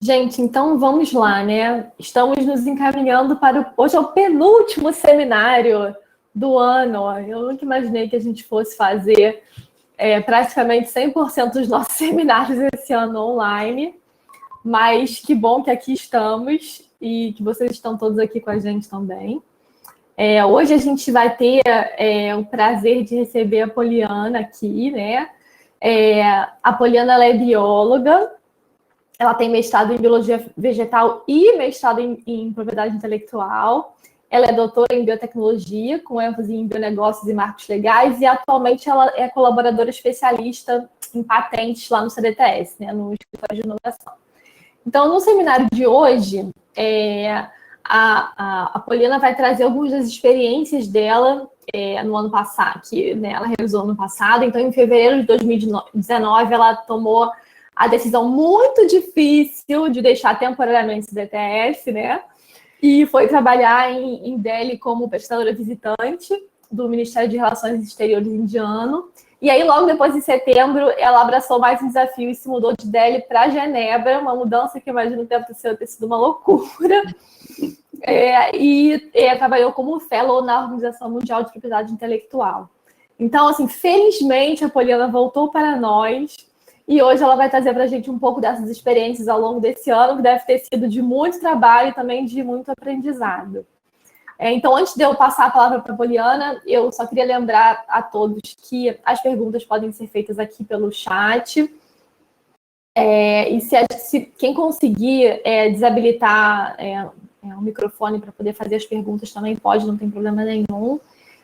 Gente, então vamos lá, né? Estamos nos encaminhando para hoje é o penúltimo seminário do ano. Eu nunca imaginei que a gente fosse fazer praticamente 100% dos nossos seminários esse ano online, mas que bom que aqui estamos e que vocês estão todos aqui com a gente também. Hoje a gente vai ter o prazer de receber a Poliana aqui, né? A Poliana, ela é bióloga, ela tem mestrado em biologia vegetal e mestrado em propriedade intelectual. Ela é doutora em biotecnologia, com ênfase em bionegócios e marcos legais, e atualmente ela é colaboradora especialista em patentes lá no CDTS, né, no Escritório de Inovação. Então, no seminário de hoje, a Poliana vai trazer algumas das experiências dela no ano passado, que né, ela realizou no ano passado. Então, em fevereiro de 2019, ela tomou a decisão muito difícil de deixar temporariamente o CDTS, né? E foi trabalhar em Delhi como pesquisadora visitante do Ministério de Relações Exteriores indiano. E aí, logo depois, em setembro, ela abraçou mais um desafio e se mudou de Delhi para Genebra, uma mudança que eu imagino deve ter sido uma loucura. Trabalhou como fellow na Organização Mundial de Propriedade Intelectual. Então, assim, felizmente, a Poliana voltou para nós. E hoje ela vai trazer para a gente um pouco dessas experiências ao longo desse ano, que deve ter sido de muito trabalho e também de muito aprendizado. Então, antes de eu passar a palavra para a Poliana, eu só queria lembrar a todos que as perguntas podem ser feitas aqui pelo chat. E se quem conseguir desabilitar o microfone para poder fazer as perguntas também pode, não tem problema nenhum.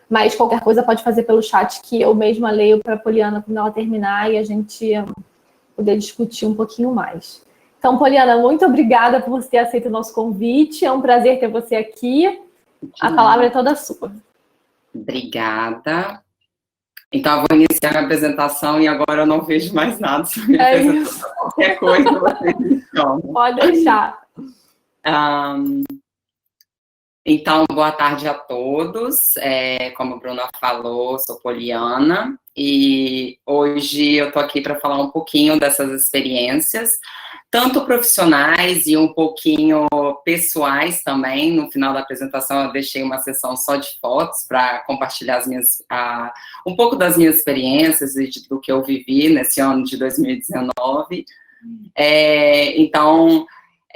Mas qualquer coisa pode fazer pelo chat, que eu mesma leio para a Poliana quando ela terminar e a gente poder discutir um pouquinho mais. Então, Poliana, muito obrigada por você ter aceito o nosso convite. É um prazer ter você aqui. A palavra é toda sua. Obrigada. Então, eu vou iniciar a apresentação e agora eu não vejo mais nada sobre a apresentação. Qualquer coisa, você me chama. Pode deixar. Então, boa tarde a todos. Como a Bruna falou, sou Poliana e hoje eu estou aqui para falar um pouquinho dessas experiências, tanto profissionais e um pouquinho pessoais também. No final da apresentação eu deixei uma sessão só de fotos para compartilhar um pouco das minhas experiências e do que eu vivi nesse ano de 2019. Então,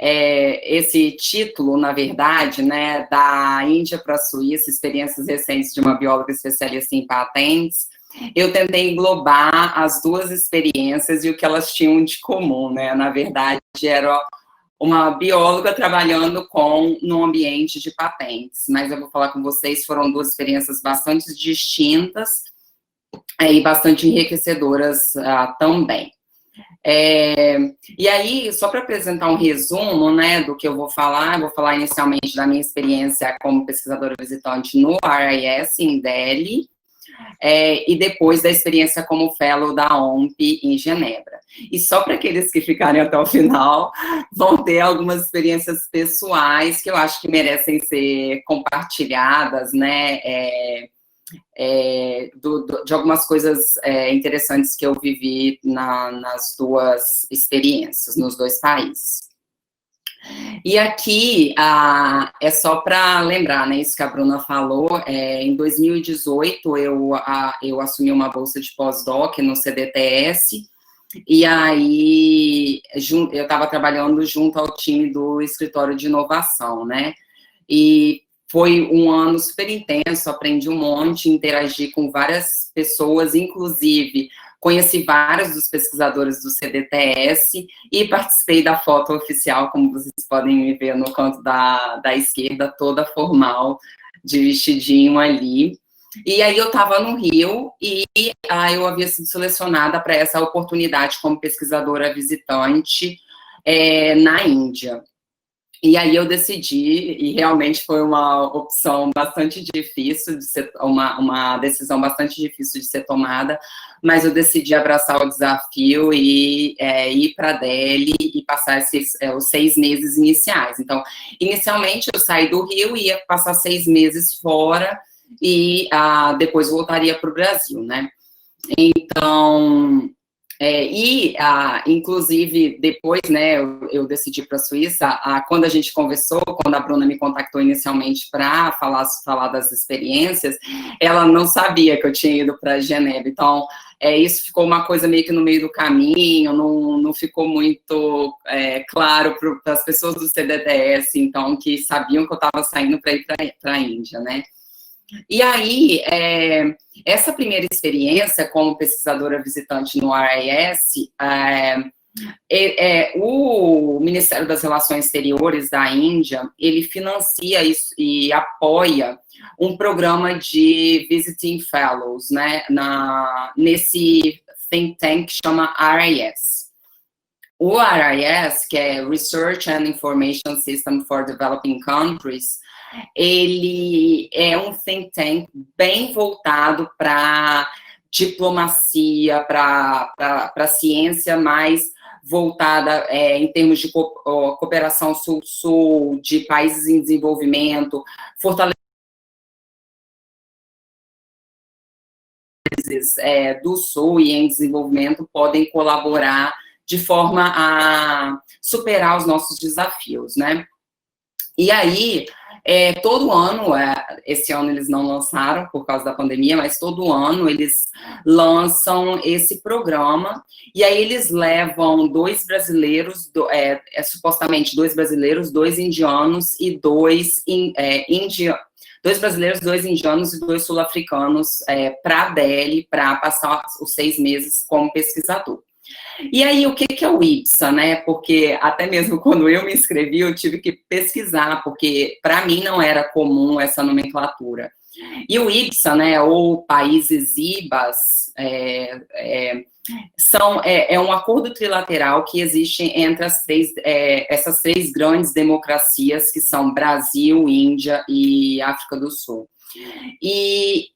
esse título, na verdade, né, da Índia para a Suíça, experiências recentes de uma bióloga especialista em patentes, eu tentei englobar as duas experiências e o que elas tinham de comum, né? Na verdade, era uma bióloga trabalhando no ambiente de patentes, mas eu vou falar com vocês, foram duas experiências bastante distintas e bastante enriquecedoras também. E aí, só para apresentar um resumo, né, do que eu vou falar inicialmente da minha experiência como pesquisadora visitante no RIS em Delhi, e depois da experiência como fellow da OMP em Genebra. E só para aqueles que ficarem até o final, vão ter algumas experiências pessoais que eu acho que merecem ser compartilhadas, né, de algumas coisas interessantes que eu vivi nas duas experiências, nos dois países. E aqui, é só para lembrar, né, isso que a Bruna falou, em 2018 eu assumi uma bolsa de pós-doc no CDTS, e aí eu estava trabalhando junto ao time do Escritório de Inovação, né, e foi um ano super intenso, aprendi um monte, interagi com várias pessoas, inclusive conheci vários dos pesquisadores do CDTS e participei da foto oficial, como vocês podem me ver no canto da esquerda, toda formal, de vestidinho ali. E aí eu estava no Rio e eu havia sido selecionada para essa oportunidade como pesquisadora visitante na Índia. E aí eu decidi, e realmente foi uma opção bastante difícil de ser, uma decisão bastante difícil de ser tomada, mas eu decidi abraçar o desafio e ir para Delhi e passar os 6 meses iniciais. Então, inicialmente eu saí do Rio e ia passar 6 meses fora e depois voltaria para o Brasil, né? Então, Inclusive, depois, né, eu decidi para a Suíça, quando a gente conversou, quando a Bruna me contactou inicialmente para falar das experiências, ela não sabia que eu tinha ido para Genebra, então, isso ficou uma coisa meio que no meio do caminho, não ficou muito claro para as pessoas do CDTS, então, que sabiam que eu estava saindo para ir para a Índia, né. E aí, essa primeira experiência como pesquisadora visitante no RIS, o Ministério das Relações Exteriores da Índia, ele financia isso e apoia um programa de Visiting Fellows, né, nesse think tank que chama RIS. O RIS, que é Research and Information System for Developing Countries, ele é um think tank bem voltado para diplomacia, para ciência mais voltada em termos de cooperação sul-sul, de países em desenvolvimento, fortalecimento do sul e em desenvolvimento podem colaborar de forma a superar os nossos desafios, né? E aí, todo ano, esse ano eles não lançaram por causa da pandemia, mas todo ano eles lançam esse programa, e aí eles levam 2 brasileiros, supostamente 2 brasileiros, 2 indianos e 2 brasileiros, 2 indianos e 2 sul-africanos para a Delhi, para passar os 6 meses como pesquisador. E aí, o que é o IPSA, né? Porque até mesmo quando eu me inscrevi, eu tive que pesquisar, porque para mim não era comum essa nomenclatura. E o IPSA, né, ou países IBAs, é um acordo trilateral que existe entre essas 3 grandes democracias, que são Brasil, Índia e África do Sul. E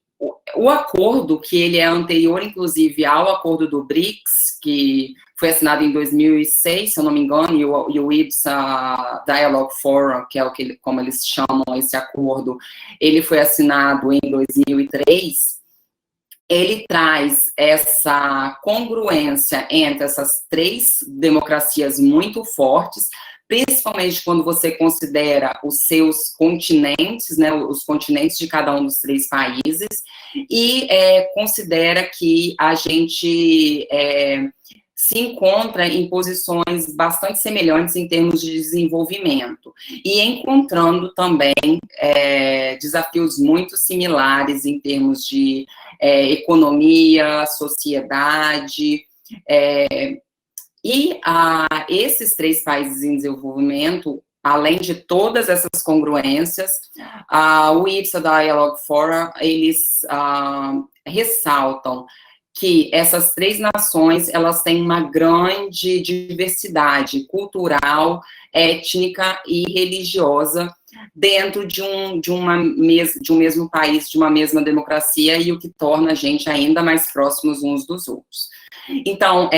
o acordo, que ele é anterior, inclusive, ao acordo do BRICS, que foi assinado em 2006, se eu não me engano, e o IPSA Dialogue Forum, que é como eles chamam esse acordo, ele foi assinado em 2003, ele traz essa congruência entre essas 3 democracias muito fortes, principalmente quando você considera os seus continentes, né, os continentes de cada um dos 3 países, e considera que a gente se encontra em posições bastante semelhantes em termos de desenvolvimento, e encontrando também desafios muito similares em termos de economia, sociedade, esses 3 países em desenvolvimento, além de todas essas congruências, o IPSA Dialogue Forum, eles ressaltam que essas 3 nações, elas têm uma grande diversidade cultural, étnica e religiosa dentro de um mesmo país, de uma mesma democracia, e o que torna a gente ainda mais próximos uns dos outros. Então,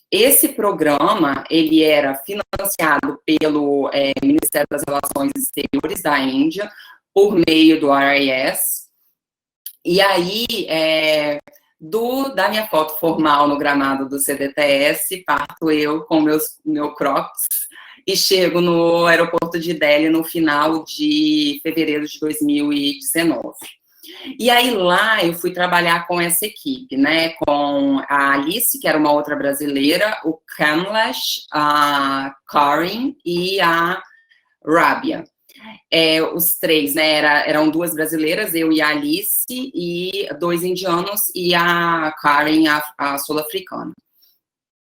esse programa, ele era financiado pelo Ministério das Relações Exteriores da Índia, por meio do RIS, e aí, da minha foto formal no gramado do CDTS, parto eu com meu Crocs, e chego no aeroporto de Delhi no final de fevereiro de 2019. E aí lá eu fui trabalhar com essa equipe, né, com a Alice, que era uma outra brasileira, o Kamlesh, a Karin e a Rabia. Os 3, né, eram 2 brasileiras, eu e a Alice, e 2 indianos, e a Karin, a sul-africana.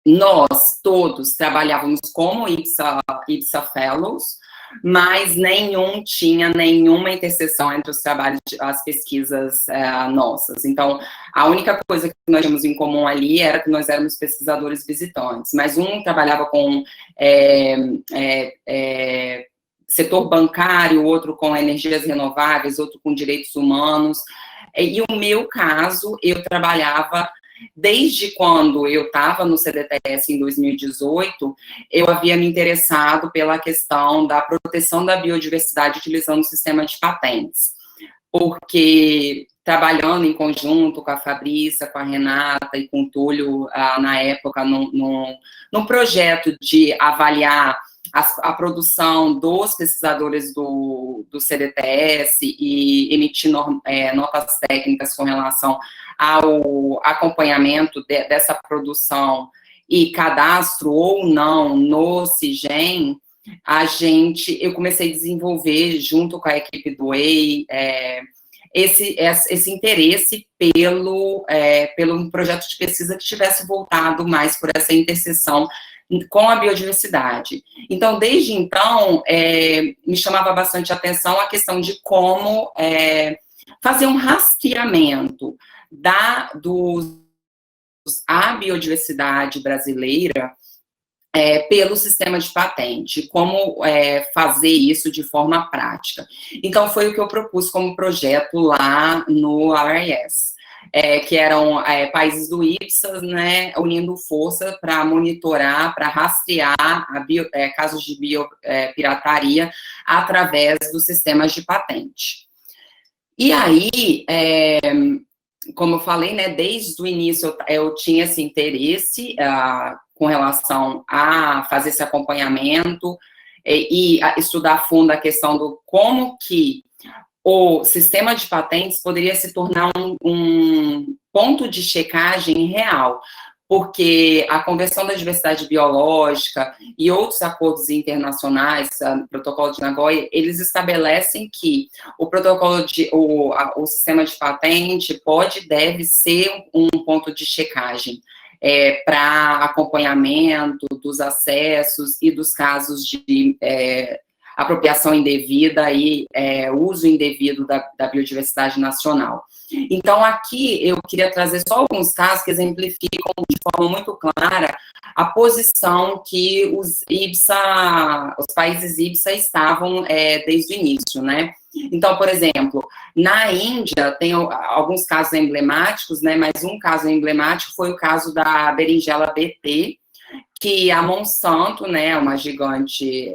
Nós todos trabalhávamos como IPSA Fellows, mas nenhum tinha nenhuma interseção entre os trabalhos, as pesquisas nossas. Então, a única coisa que nós tínhamos em comum ali era que nós éramos pesquisadores visitantes, mas um trabalhava com setor bancário, outro com energias renováveis, outro com direitos humanos, e o meu caso, eu trabalhava. Desde quando eu estava no CDTS em 2018, eu havia me interessado pela questão da proteção da biodiversidade utilizando o sistema de patentes, porque trabalhando em conjunto com a Fabrícia, com a Renata e com o Túlio, na época, num projeto de avaliar a produção dos pesquisadores do CDTS e emitir notas técnicas com relação ao acompanhamento dessa produção e cadastro ou não no CIGEM, eu comecei a desenvolver, junto com a equipe do EI, esse interesse pelo um projeto de pesquisa que tivesse voltado mais por essa interseção com a biodiversidade. Então, desde então, me chamava bastante atenção a questão de como fazer um rastreamento da biodiversidade brasileira pelo sistema de patente, como fazer isso de forma prática. Então, foi o que eu propus como projeto lá no RIS, que eram países do IPSAS, né, unindo força para monitorar, para rastrear casos de biopirataria através dos sistemas de patente. E aí, como eu falei, né, desde o início eu tinha esse interesse com relação a fazer esse acompanhamento e a estudar a fundo a questão do como que o sistema de patentes poderia se tornar um ponto de checagem real, porque a Convenção da Diversidade Biológica e outros acordos internacionais, o Protocolo de Nagoya, eles estabelecem que o sistema de patente pode e deve ser um ponto de checagem para acompanhamento dos acessos e dos casos de apropriação indevida e uso indevido da biodiversidade nacional. Então, aqui eu queria trazer só alguns casos que exemplificam de forma muito clara a posição que os países IBSA estavam desde o início, né? Então, por exemplo, na Índia tem alguns casos emblemáticos, né? Mas um caso emblemático foi o caso da berinjela BT, que a Monsanto, né, uma gigante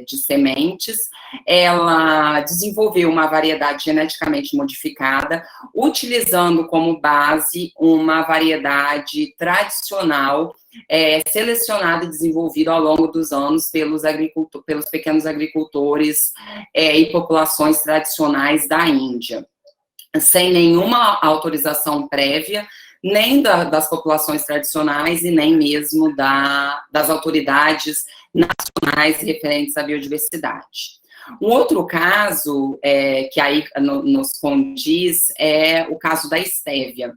de sementes, ela desenvolveu uma variedade geneticamente modificada, utilizando como base uma variedade tradicional, selecionada e desenvolvida ao longo dos anos pelos pequenos agricultores e populações tradicionais da Índia, sem nenhuma autorização prévia, nem das populações tradicionais e nem mesmo das autoridades nacionais referentes à biodiversidade. Um outro caso que aí nos condiz é o caso da estévia,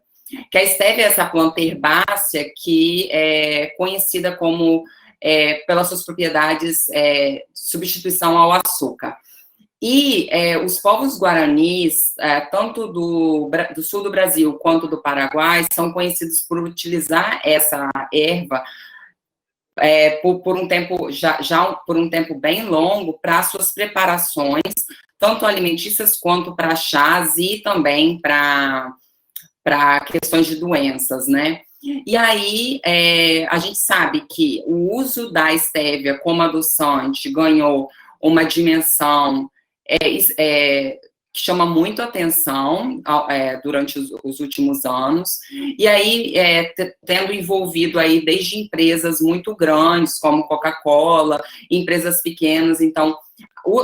que a estévia é essa planta herbácea que é conhecida como, pelas suas propriedades de substituição ao açúcar. E os povos guaranis, tanto do sul do Brasil quanto do Paraguai, são conhecidos por utilizar essa erva por um tempo, já por um tempo bem longo, para suas preparações, tanto alimentícias quanto para chás e também para questões de doenças, né? E aí, a gente sabe que o uso da estévia como adoçante ganhou uma dimensão que chama muito atenção durante os últimos anos, e aí tendo envolvido aí desde empresas muito grandes, como Coca-Cola, empresas pequenas. Então,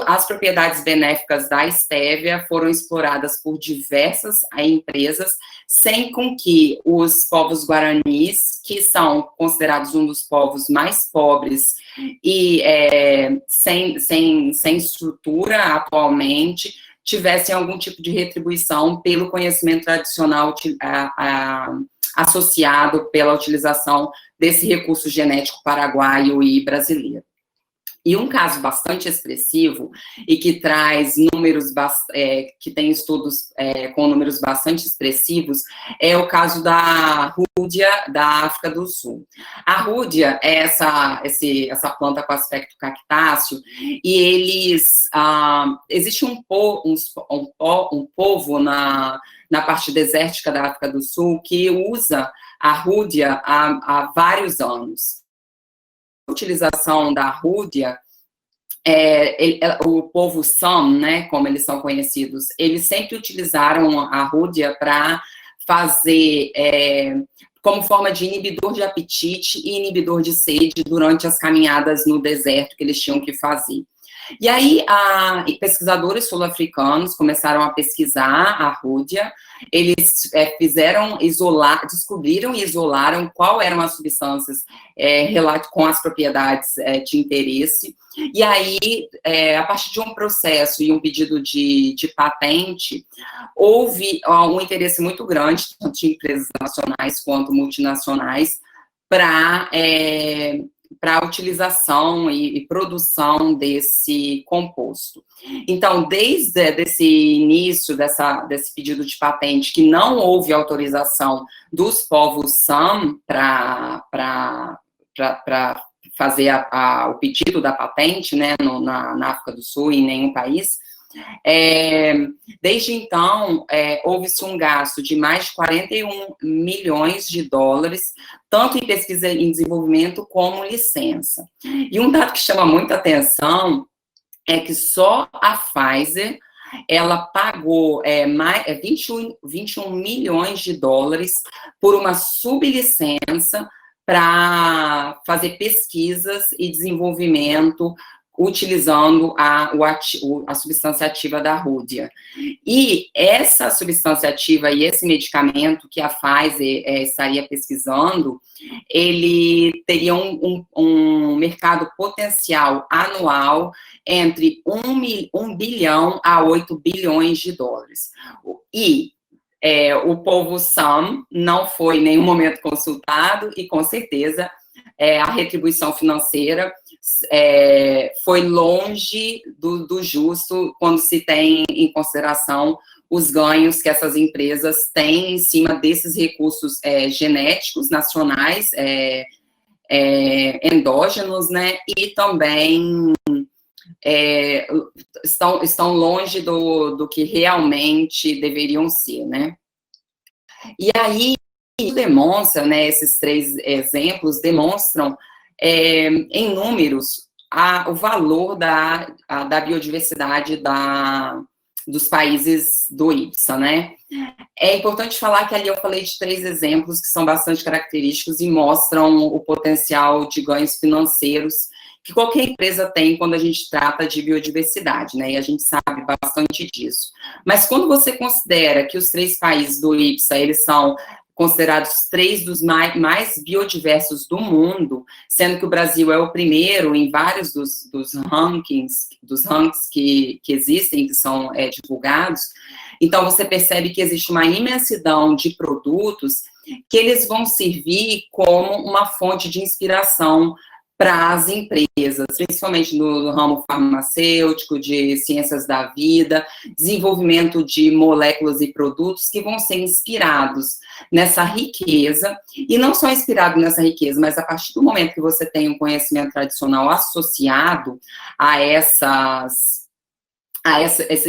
as propriedades benéficas da estévia foram exploradas por diversas empresas, sem com que os povos guaranis, que são considerados um dos povos mais pobres e sem estrutura atualmente, tivessem algum tipo de retribuição pelo conhecimento tradicional associado pela utilização desse recurso genético paraguaio e brasileiro. E um caso bastante expressivo e que traz números, que tem estudos com números bastante expressivos, é o caso da rúdia da África do Sul. A rúdia é essa planta com aspecto cactáceo, e existe um povo na parte desértica da África do Sul que usa a rúdia há vários anos. A utilização da rúdia o povo Sam, né, como eles são conhecidos, eles sempre utilizaram a rúdia para fazer como forma de inibidor de apetite e inibidor de sede durante as caminhadas no deserto que eles tinham que fazer. E aí, pesquisadores sul-africanos começaram a pesquisar a rúdia, eles descobriram e isolaram qual eram as substâncias com as propriedades de interesse, e aí, a partir de um processo e um pedido de patente, houve um interesse muito grande, tanto de empresas nacionais quanto multinacionais, para a utilização e produção desse composto. Então, desde esse início desse pedido de patente, que não houve autorização dos povos Sam para fazer o pedido da patente, né, na África do Sul, em nenhum país, desde então, houve-se um gasto de mais de 41 milhões de dólares, tanto em pesquisa e desenvolvimento como licença. E um dado que chama muita atenção é que só a Pfizer, ela pagou 21 milhões de dólares por uma sublicença para fazer pesquisas e desenvolvimento utilizando a substância ativa da rúdia. E essa substância ativa e esse medicamento que a Pfizer estaria pesquisando, ele teria um mercado potencial anual entre 1 bilhão a 8 bilhões de dólares. E o povo Sam não foi em nenhum momento consultado e, com certeza, a retribuição financeira foi longe do justo quando se tem em consideração os ganhos que essas empresas têm em cima desses recursos genéticos nacionais, endógenos, né, e também estão longe do que realmente deveriam ser, né. E aí, isso demonstra, né, esses 3 exemplos demonstram em números o valor da biodiversidade dos países do IPSA, né? É importante falar que ali eu falei de 3 exemplos que são bastante característicos e mostram o potencial de ganhos financeiros que qualquer empresa tem quando a gente trata de biodiversidade, né? E a gente sabe bastante disso. Mas quando você considera que os 3 países do IPSA, eles são considerados 3 dos mais biodiversos do mundo, sendo que o Brasil é o primeiro em vários dos rankings que existem, que são divulgados. Então, você percebe que existe uma imensidão de produtos que eles vão servir como uma fonte de inspiração para as empresas, principalmente no ramo farmacêutico, de ciências da vida, desenvolvimento de moléculas e produtos que vão ser inspirados nessa riqueza, e não só inspirado nessa riqueza, mas a partir do momento que você tem um conhecimento tradicional associado a esse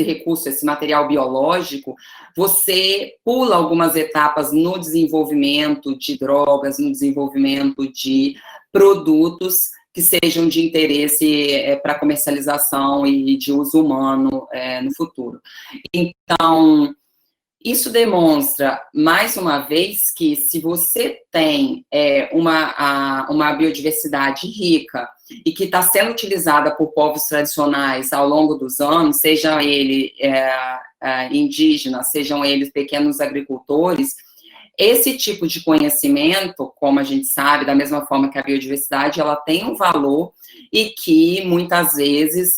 recurso, esse material biológico, você pula algumas etapas no desenvolvimento de drogas, no desenvolvimento de produtos que sejam de interesse para comercialização e de uso humano no futuro. Então, isso demonstra, mais uma vez, que se você tem uma biodiversidade rica e que está sendo utilizada por povos tradicionais ao longo dos anos, sejam eles indígenas, sejam eles pequenos agricultores, esse tipo de conhecimento, como a gente sabe, da mesma forma que a biodiversidade, ela tem um valor e que, muitas vezes,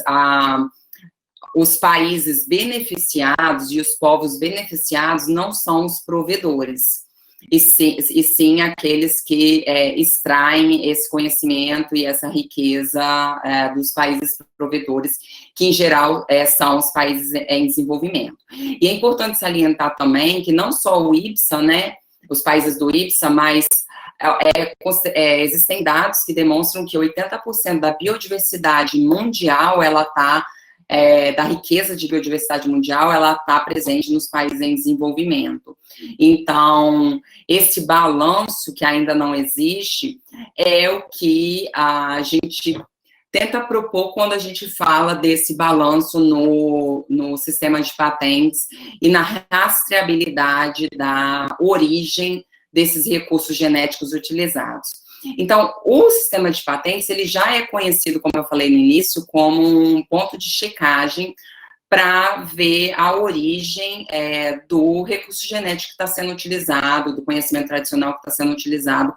os países beneficiados e os povos beneficiados não são os provedores, e sim aqueles que extraem esse conhecimento e essa riqueza dos países provedores, que em geral são os países em desenvolvimento. E é importante salientar também que não só o IPSA, né, os países do IPSA, mas existem dados que demonstram que 80% da biodiversidade mundial, ela está da riqueza de biodiversidade mundial, ela está presente nos países em desenvolvimento. Então, esse balanço que ainda não existe é o que a gente tenta propor quando a gente fala desse balanço no sistema de patentes e na rastreabilidade da origem desses recursos genéticos utilizados. Então, o sistema de patentes, ele já é conhecido, como eu falei no início, como um ponto de checagem para ver a origem do recurso genético que está sendo utilizado, do conhecimento tradicional que está sendo utilizado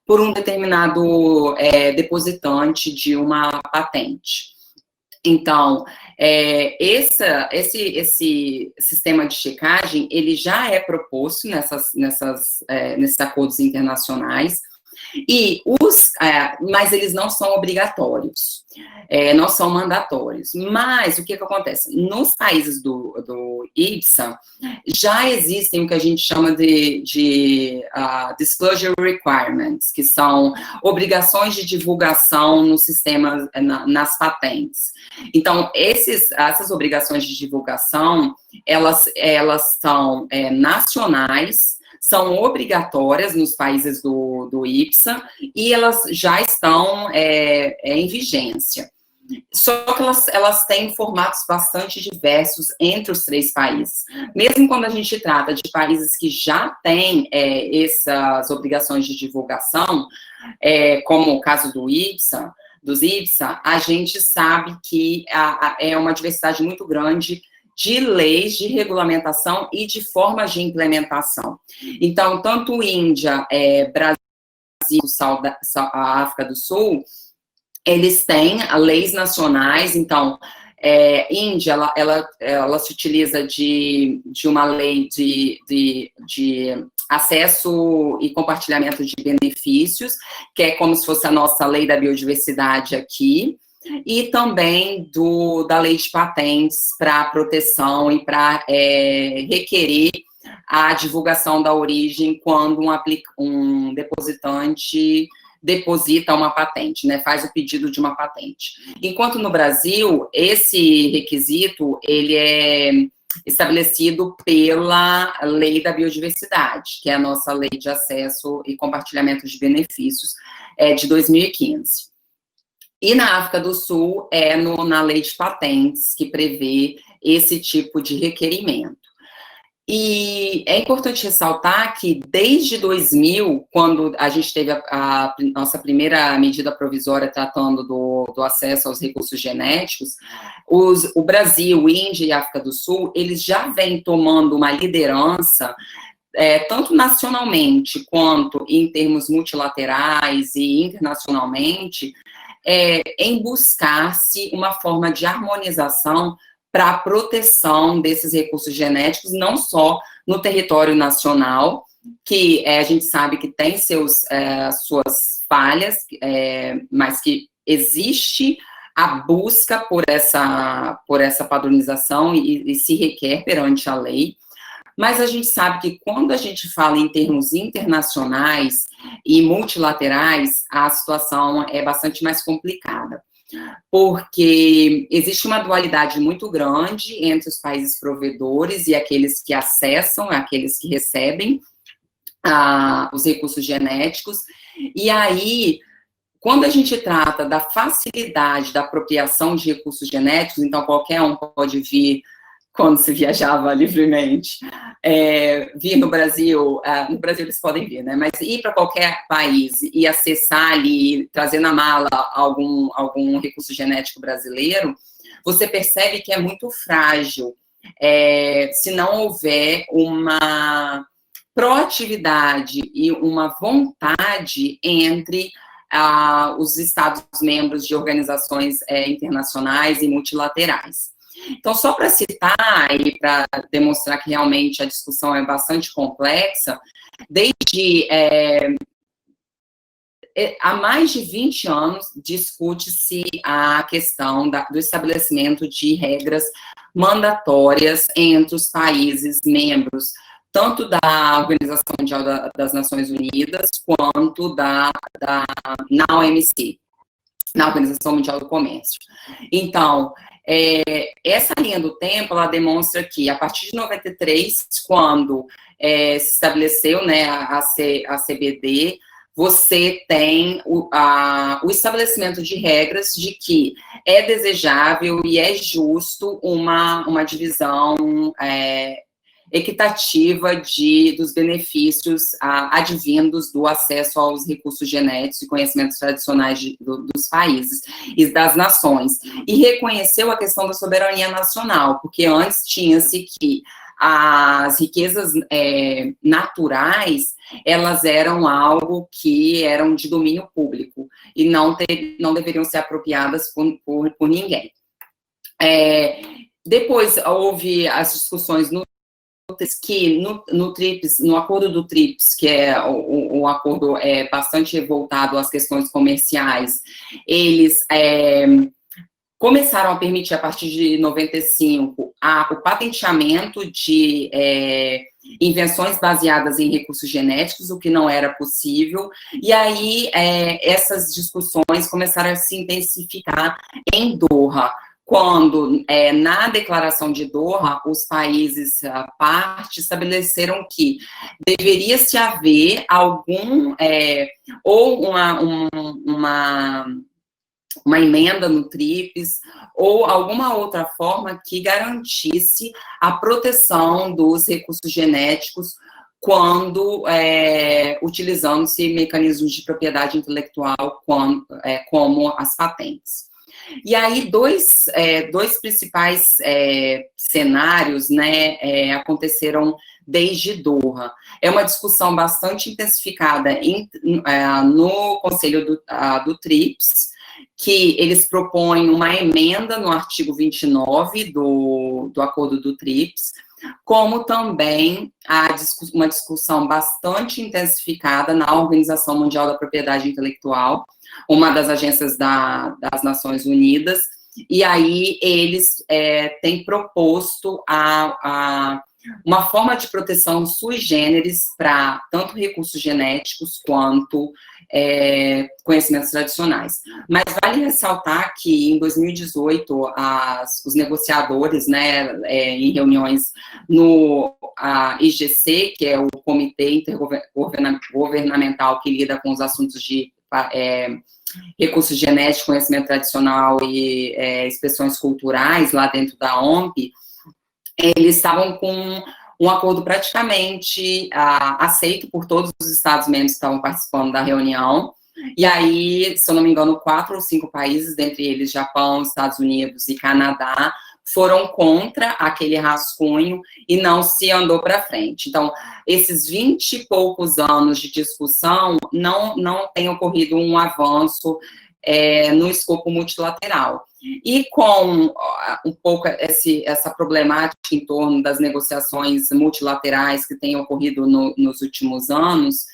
por um determinado depositante de uma patente. Então, esse sistema de checagem, ele já é proposto nesses acordos internacionais, mas eles não são obrigatórios, não são mandatórios. Mas o que acontece? Nos países do IPSA, já existem o que a gente chama de disclosure requirements, que são obrigações de divulgação no sistema, nas patentes. Então, essas obrigações de divulgação, elas são nacionais, são obrigatórias nos países do IPSA e elas já estão em vigência. Só que elas têm formatos bastante diversos entre os 3 países. Mesmo quando a gente trata de países que já têm essas obrigações de divulgação, como o caso dos IPSA, a gente sabe que é uma diversidade muito grande de leis de regulamentação e de formas de implementação. Então, tanto Índia, Brasil, a África do Sul, eles têm leis nacionais. Então, Índia, ela se utiliza de uma lei de acesso e compartilhamento de benefícios, que é como se fosse a nossa lei da biodiversidade aqui, e também da lei de patentes para proteção e para requerer a divulgação da origem quando um depositante deposita uma patente, né, faz o pedido de uma patente. Enquanto no Brasil, esse requisito, ele é estabelecido pela Lei da Biodiversidade, que é a nossa Lei de Acesso e Compartilhamento de Benefícios, de 2015. E na África do Sul, na Lei de Patentes, que prevê esse tipo de requerimento. E é importante ressaltar que desde 2000, quando a gente teve a nossa primeira medida provisória tratando do acesso aos recursos genéticos, o Brasil, Índia e África do Sul, eles já vêm tomando uma liderança, tanto nacionalmente quanto em termos multilaterais e internacionalmente, em buscar-se uma forma de harmonização para a proteção desses recursos genéticos, não só no território nacional, que a gente sabe que tem suas falhas, mas que existe a busca por essa padronização e se requer perante a lei. Mas a gente sabe que quando a gente fala em termos internacionais e multilaterais, a situação é bastante mais complicada, porque existe uma dualidade muito grande entre os países provedores e aqueles que acessam, aqueles que recebem os recursos genéticos. E aí, quando a gente trata da facilidade da apropriação de recursos genéticos, então qualquer um pode vir, quando se viajava livremente, vir no Brasil eles podem vir, né, mas ir para qualquer país e acessar ali, trazer na mala algum recurso genético brasileiro, você percebe que é muito frágil, se não houver uma proatividade e uma vontade entre os Estados-membros de organizações internacionais e multilaterais. Então, só para citar e para demonstrar que realmente a discussão é bastante complexa, desde há mais de 20 anos discute-se a questão do estabelecimento de regras mandatórias entre os países membros, tanto da Organização Mundial das Nações Unidas, quanto na OMC, na Organização Mundial do Comércio. Então, essa linha do tempo, ela demonstra que, a partir de 93, quando se estabeleceu, né, a CBD, você tem o estabelecimento de regras de que é desejável e é justo uma divisão equitativa dos benefícios advindos do acesso aos recursos genéticos e conhecimentos tradicionais dos países e das nações. E reconheceu a questão da soberania nacional, porque antes tinha-se que as riquezas naturais, elas eram algo que eram de domínio público e não deveriam ser apropriadas por ninguém. Depois houve as discussões que no TRIPS, no acordo do TRIPS, que é o acordo bastante voltado às questões comerciais, eles começaram a permitir, a partir de 95, o patenteamento de invenções baseadas em recursos genéticos, o que não era possível, e aí essas discussões começaram a se intensificar em Doha, quando, na declaração de Doha, os países parte estabeleceram que deveria se haver algum, ou uma emenda no TRIPS, ou alguma outra forma que garantisse a proteção dos recursos genéticos quando utilizando-se mecanismos de propriedade intelectual como as patentes. E aí, dois principais cenários, né, aconteceram desde Doha. É uma discussão bastante intensificada no Conselho do TRIPS, que eles propõem uma emenda no artigo 29 do Acordo do TRIPS, como também uma discussão bastante intensificada na Organização Mundial da Propriedade Intelectual, uma das agências das Nações Unidas, e aí eles têm proposto uma forma de proteção sui generis para tanto recursos genéticos quanto conhecimentos tradicionais. Mas vale ressaltar que, em 2018, os negociadores, né, em reuniões no IGC, que é o Comitê Intergovernamental que lida com os assuntos de recursos genéticos, conhecimento tradicional e expressões culturais, lá dentro da OMP, eles estavam com um acordo praticamente aceito por todos os Estados-membros que estavam participando da reunião, e aí, se eu não me engano, 4 ou 5 países, dentre eles Japão, Estados Unidos e Canadá, foram contra aquele rascunho e não se andou para frente. Então, esses 20 e poucos anos de discussão, não tem ocorrido um avanço no escopo multilateral. E com um pouco essa problemática em torno das negociações multilaterais que têm ocorrido nos últimos anos,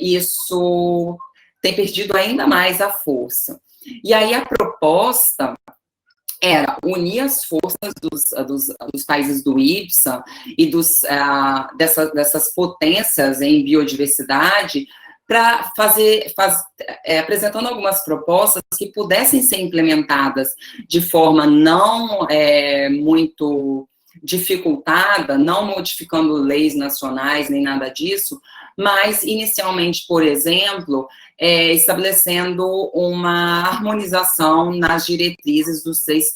isso tem perdido ainda mais a força. E aí a proposta era unir as forças dos países do IPSA e dessas potências em biodiversidade para apresentando algumas propostas que pudessem ser implementadas de forma não muito dificultada, não modificando leis nacionais, nem nada disso, mas, inicialmente, por exemplo, estabelecendo uma harmonização nas diretrizes dos 6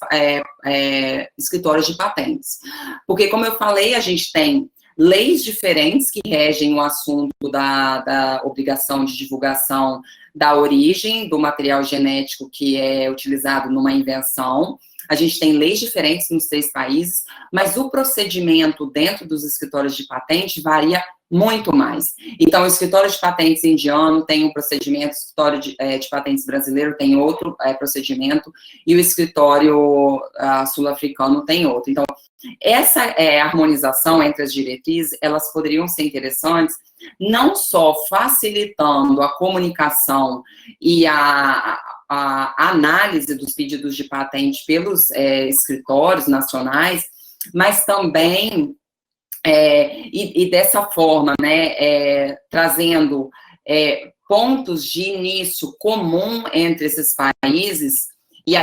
escritórios de patentes. Porque, como eu falei, a gente tem leis diferentes que regem o assunto da obrigação de divulgação da origem do material genético que é utilizado numa invenção. A gente tem leis diferentes nos 3 países, mas o procedimento dentro dos escritórios de patente varia muito mais. Então, o escritório de patentes indiano tem um procedimento, o escritório de patentes brasileiro tem outro procedimento, e o escritório sul-africano tem outro. Então, essa harmonização entre as diretrizes, elas poderiam ser interessantes, não só facilitando a comunicação e a análise dos pedidos de patente pelos escritórios nacionais, mas também, e dessa forma, né, trazendo pontos de início comum entre esses países, e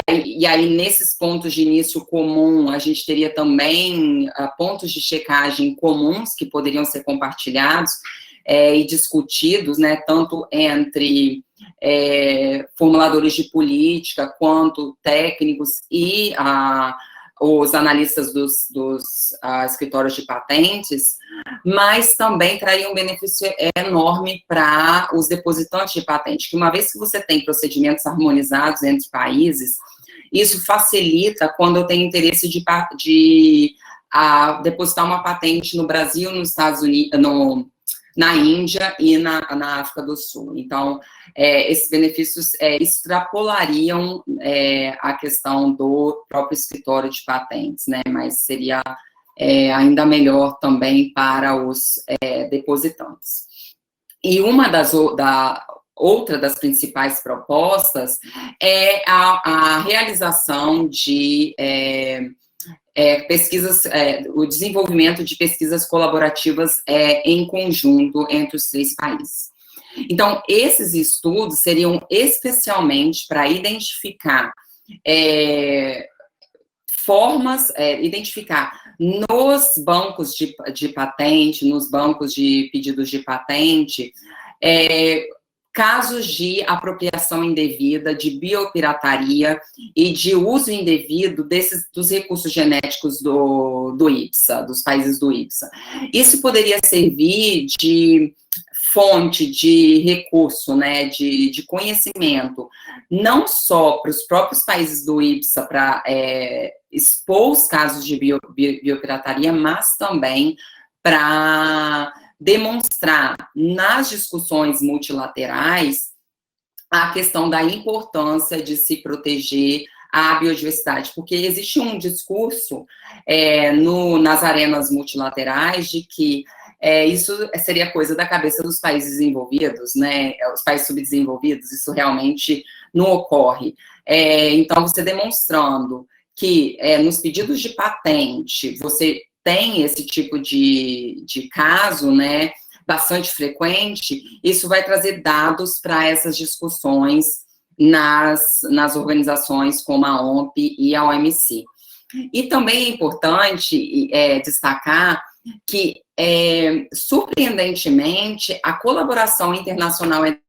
aí, nesses pontos de início comum, a gente teria também pontos de checagem comuns que poderiam ser compartilhados, e discutidos, né, tanto entre formuladores de política, quanto técnicos e os analistas dos escritórios de patentes, mas também traria um benefício enorme para os depositantes de patente, que uma vez que você tem procedimentos harmonizados entre países, isso facilita quando eu tenho interesse de depositar uma patente no Brasil, nos Estados Unidos, na Índia e na África do Sul. Então, esses benefícios extrapolariam a questão do próprio escritório de patentes, né? Mas seria ainda melhor também para os depositantes. E outra das principais propostas é a realização de pesquisas, o desenvolvimento de pesquisas colaborativas em conjunto entre os 3 países. Então, esses estudos seriam especialmente para identificar identificar nos bancos de patente, nos bancos de pedidos de patente, casos de apropriação indevida, de biopirataria e de uso indevido dos recursos genéticos do IPSA, dos países do IPSA. Isso poderia servir de fonte de recurso, né, de conhecimento, não só para os próprios países do IPSA, para expor os casos de biopirataria, mas também para demonstrar nas discussões multilaterais a questão da importância de se proteger a biodiversidade, porque existe um discurso nas arenas multilaterais de que isso seria coisa da cabeça dos países desenvolvidos, né, os países subdesenvolvidos, isso realmente não ocorre. Então, você demonstrando que nos pedidos de patente, você tem esse tipo de caso, né, bastante frequente, isso vai trazer dados para essas discussões nas organizações como a OMP e a OMC. E também é importante destacar que, surpreendentemente, a colaboração internacional entre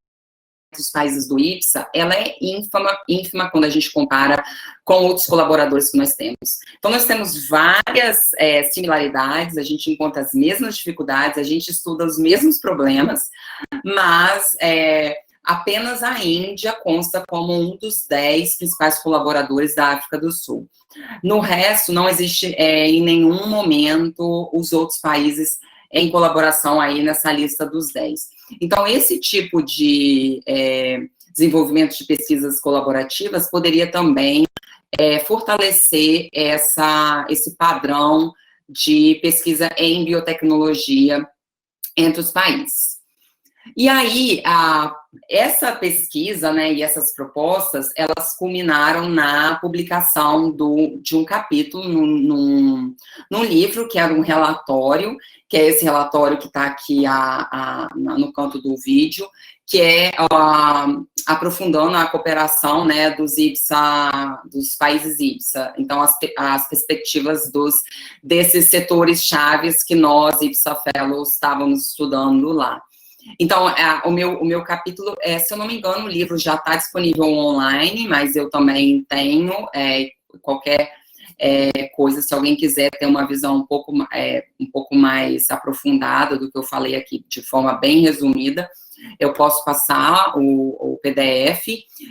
os países do IPSA, ela é ínfima quando a gente compara com outros colaboradores que nós temos. Então, nós temos várias similaridades, a gente encontra as mesmas dificuldades, a gente estuda os mesmos problemas, mas apenas a Índia consta como um dos 10 principais colaboradores da África do Sul. No resto, não existe em nenhum momento os outros países em colaboração aí nessa lista dos 10. Então, esse tipo de desenvolvimento de pesquisas colaborativas poderia também fortalecer esse padrão de pesquisa em biotecnologia entre os países. E aí, essa pesquisa, né, e essas propostas, elas culminaram na publicação de um capítulo num livro, que era um relatório, que é esse relatório que está aqui no canto do vídeo, que é aprofundando a cooperação, né, dos países IPSA. Então, as perspectivas desses setores chaves que nós, IPSA Fellows, estávamos estudando lá. Então, o meu capítulo, se eu não me engano, o livro já está disponível online, mas eu também tenho qualquer coisa, se alguém quiser ter uma visão um pouco mais aprofundada do que eu falei aqui, de forma bem resumida, eu posso passar o PDF,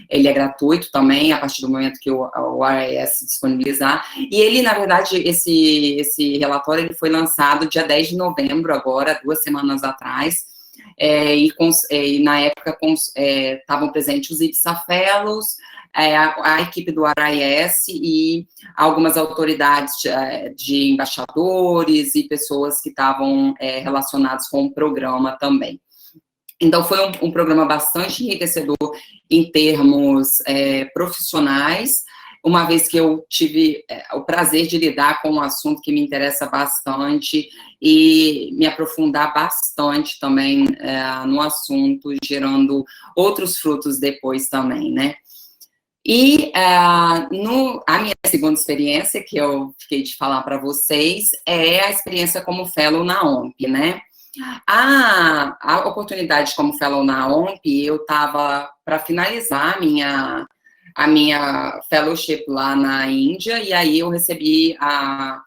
ele é gratuito também, a partir do momento que o RIS disponibilizar, e ele, na verdade, esse relatório, ele foi lançado dia 10 de novembro, agora, 2 semanas atrás, e na época estavam presentes os IPSA Fellows, a equipe do RIS e algumas autoridades de embaixadores e pessoas que estavam relacionadas com o programa também. Então, foi um programa bastante enriquecedor em termos profissionais, uma vez que eu tive o prazer de lidar com um assunto que me interessa bastante e me aprofundar bastante também no assunto, gerando outros frutos depois também, né? E a minha segunda experiência, que eu fiquei de falar para vocês, é a experiência como fellow na OMP, né? A oportunidade como fellow na OMP, eu estava para finalizar a minha fellowship lá na Índia, e aí eu recebi a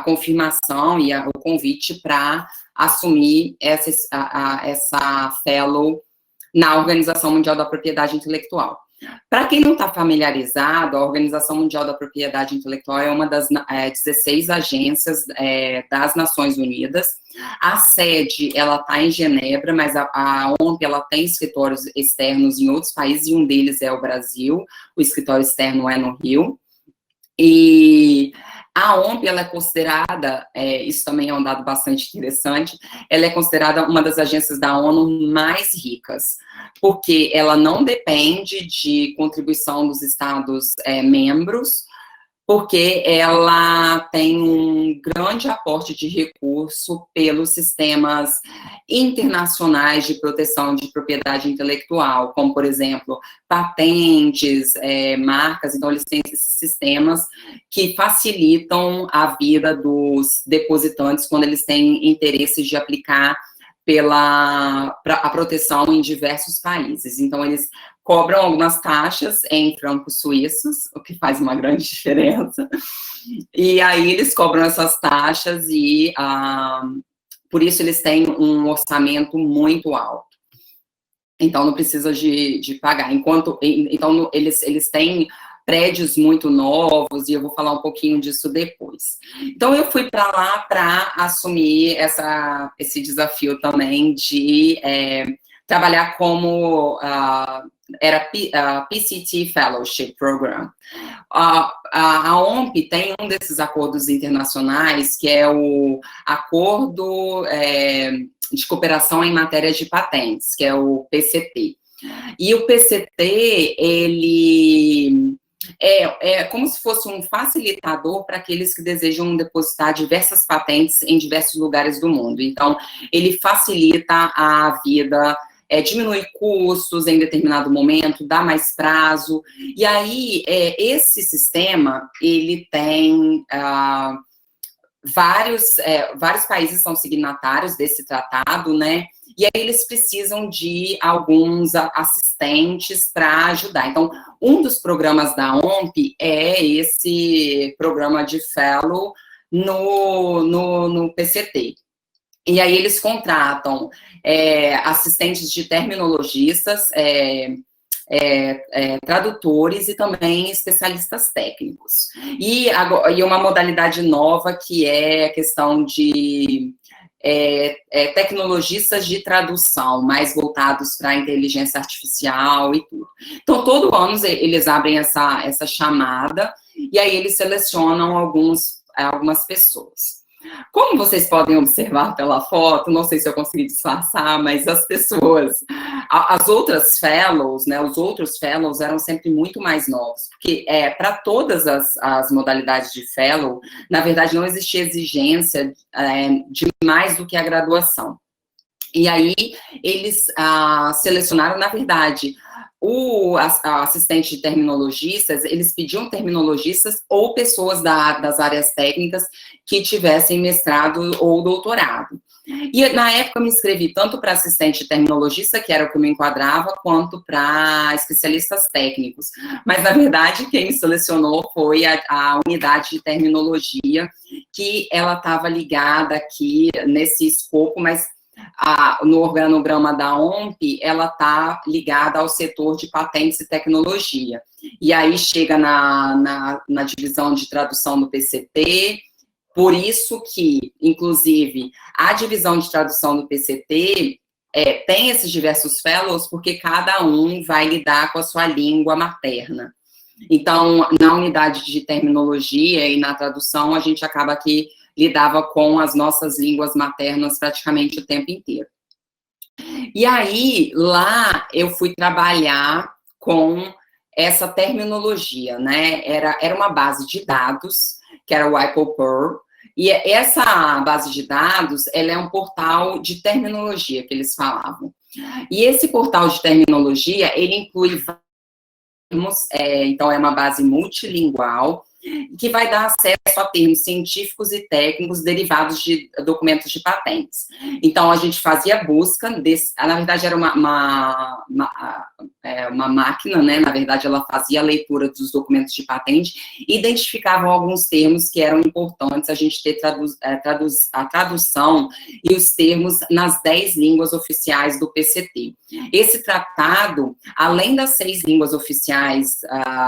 confirmação e o convite para assumir essa fellow na Organização Mundial da Propriedade Intelectual. Para quem não está familiarizado, a Organização Mundial da Propriedade Intelectual é uma das 16 agências das Nações Unidas. A sede, ela está em Genebra, mas a OMP, ela tem escritórios externos em outros países, e um deles é o Brasil, o escritório externo é no Rio. E a OMP, ela é considerada, isso também é um dado bastante interessante, ela é considerada uma das agências da ONU mais ricas, porque ela não depende de contribuição dos Estados membros, porque ela tem um grande aporte de recurso pelos sistemas internacionais de proteção de propriedade intelectual, como, por exemplo, patentes, marcas. Então, eles têm esses sistemas que facilitam a vida dos depositantes quando eles têm interesse de aplicar a proteção em diversos países. Então, eles cobram algumas taxas em francos suíços, o que faz uma grande diferença, e aí eles cobram essas taxas e, por isso, eles têm um orçamento muito alto. Então, não precisa de pagar. Então, eles têm prédios muito novos, e eu vou falar um pouquinho disso depois. Então, eu fui para lá para assumir esse desafio também de trabalhar como PCT Fellowship Program. A OMP tem um desses acordos internacionais, que é o Acordo de Cooperação em Matéria de Patentes, que é o PCT. E o PCT, ele é como se fosse um facilitador para aqueles que desejam depositar diversas patentes em diversos lugares do mundo. Então, ele facilita a vida, diminui custos em determinado momento, dá mais prazo. E aí, esse sistema, ele tem vários países são signatários desse tratado, né? E aí eles precisam de alguns assistentes para ajudar. Então, um dos programas da OMP é esse programa de fellow no PCT. E aí eles contratam assistentes de terminologistas, tradutores e também especialistas técnicos. E uma modalidade nova que é a questão de tecnologistas de tradução, mais voltados para a inteligência artificial e tudo. Então, todo ano eles abrem essa chamada, e aí eles selecionam algumas pessoas. Como vocês podem observar pela foto, não sei se eu consegui disfarçar, mas as pessoas, as outras fellows, né, os outros fellows eram sempre muito mais novos, porque para todas as modalidades de fellow, na verdade, não existia exigência de mais do que a graduação. E aí, eles selecionaram, na verdade, o assistente de terminologistas, eles pediam terminologistas ou pessoas das áreas técnicas que tivessem mestrado ou doutorado. E na época eu me inscrevi tanto para assistente de terminologista, que era o que eu me enquadrava, quanto para especialistas técnicos. Mas, na verdade, quem me selecionou foi a unidade de terminologia, que ela estava ligada aqui nesse escopo, mas no organograma da OMP, ela está ligada ao setor de patentes e tecnologia. E aí chega na divisão de tradução do PCT, por isso que, inclusive, a divisão de tradução do PCT tem esses diversos fellows, porque cada um vai lidar com a sua língua materna. Então, na unidade de terminologia e na tradução, a gente acaba que lidava com as nossas línguas maternas praticamente o tempo inteiro. E aí, lá, eu fui trabalhar com essa terminologia, né? Era uma base de dados, que era o IPOPER, e essa base de dados, ela é um portal de terminologia, que eles falavam. E esse portal de terminologia, ele inclui então, é uma base multilingual, que vai dar acesso a termos científicos e técnicos derivados de documentos de patentes. Então, a gente fazia busca, na verdade, era uma máquina, né? Na verdade, ela fazia a leitura dos documentos de patente e identificavam alguns termos que eram importantes a gente ter a tradução e os termos nas 10 línguas oficiais do PCT. Esse tratado, além das 6 línguas oficiais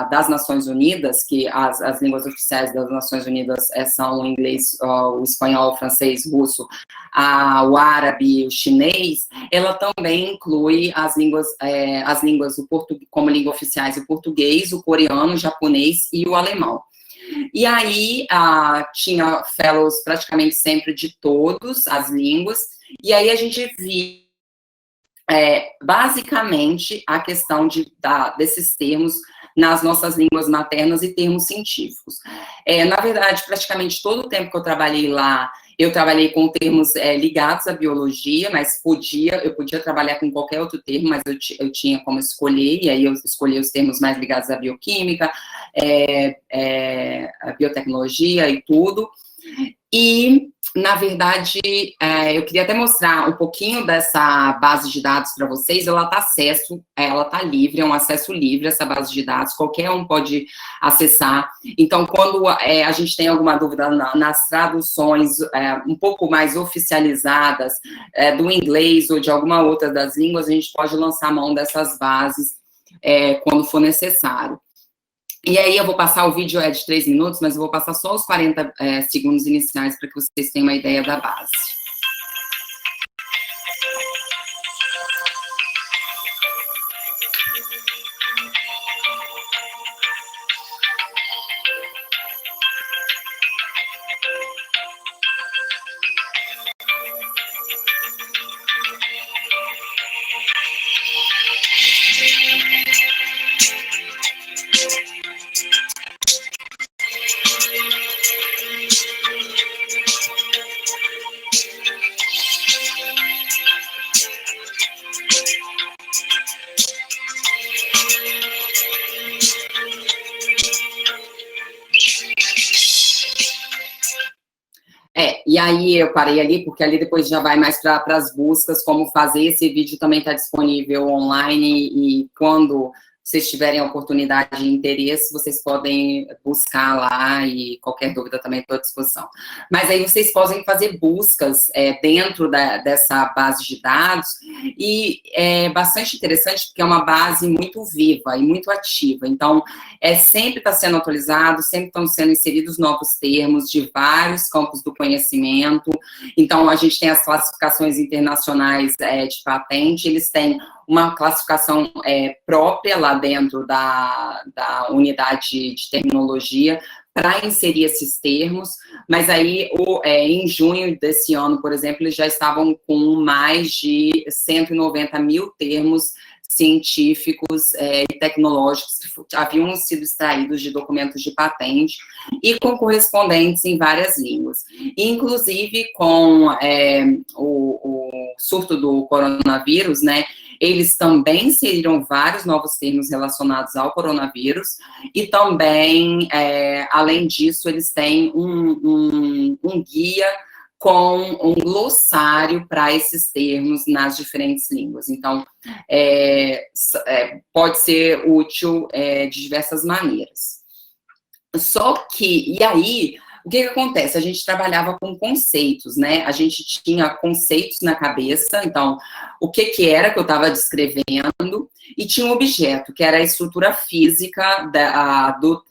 das Nações Unidas, que as línguas oficiais das Nações Unidas são o inglês, o espanhol, o francês, o russo, o árabe, o chinês, ela também inclui as línguas como língua oficiais, o português, o coreano, o japonês e o alemão. E aí, tinha fellows praticamente sempre de todas as línguas, e aí a gente viu, basicamente, a questão desses termos nas nossas línguas maternas e termos científicos. Na verdade, praticamente todo o tempo que eu trabalhei lá, eu trabalhei com termos ligados à biologia, mas eu podia trabalhar com qualquer outro termo, mas eu tinha como escolher, e aí eu escolhi os termos mais ligados à bioquímica, à biotecnologia e tudo. E, na verdade, eu queria até mostrar um pouquinho dessa base de dados para vocês. Ela está livre, é um acesso livre, essa base de dados, qualquer um pode acessar. Então, quando a gente tem alguma dúvida nas traduções um pouco mais oficializadas do inglês ou de alguma outra das línguas, a gente pode lançar mão dessas bases quando for necessário. E aí eu vou passar, o vídeo de 3 minutos, mas eu vou passar só os 40 segundos iniciais para que vocês tenham uma ideia da base. E aí eu parei ali, porque ali depois já vai mais para as buscas, como fazer. Esse vídeo também está disponível online, e quando vocês tiverem a oportunidade e interesse, vocês podem buscar lá, e qualquer dúvida também estou à disposição. Mas aí vocês podem fazer buscas dentro dessa base de dados, e é bastante interessante, porque é uma base muito viva e muito ativa. Então, sempre está sendo atualizado, sempre estão sendo inseridos novos termos de vários campos do conhecimento. Então, a gente tem as classificações internacionais de patente, eles têm uma classificação própria lá dentro da unidade de terminologia para inserir esses termos, mas aí em junho desse ano, por exemplo, eles já estavam com mais de 190 mil termos científicos e tecnológicos que haviam sido extraídos de documentos de patente e com correspondentes em várias línguas. Inclusive, com o surto do coronavírus, né, eles também inseriram vários novos termos relacionados ao coronavírus, e também, além disso, eles têm um guia com um glossário para esses termos nas diferentes línguas. Então, pode ser útil de diversas maneiras. Só que, e aí, o que acontece? A gente trabalhava com conceitos, né? A gente tinha conceitos na cabeça, então, o que era que eu estava descrevendo, e tinha um objeto, que era a estrutura física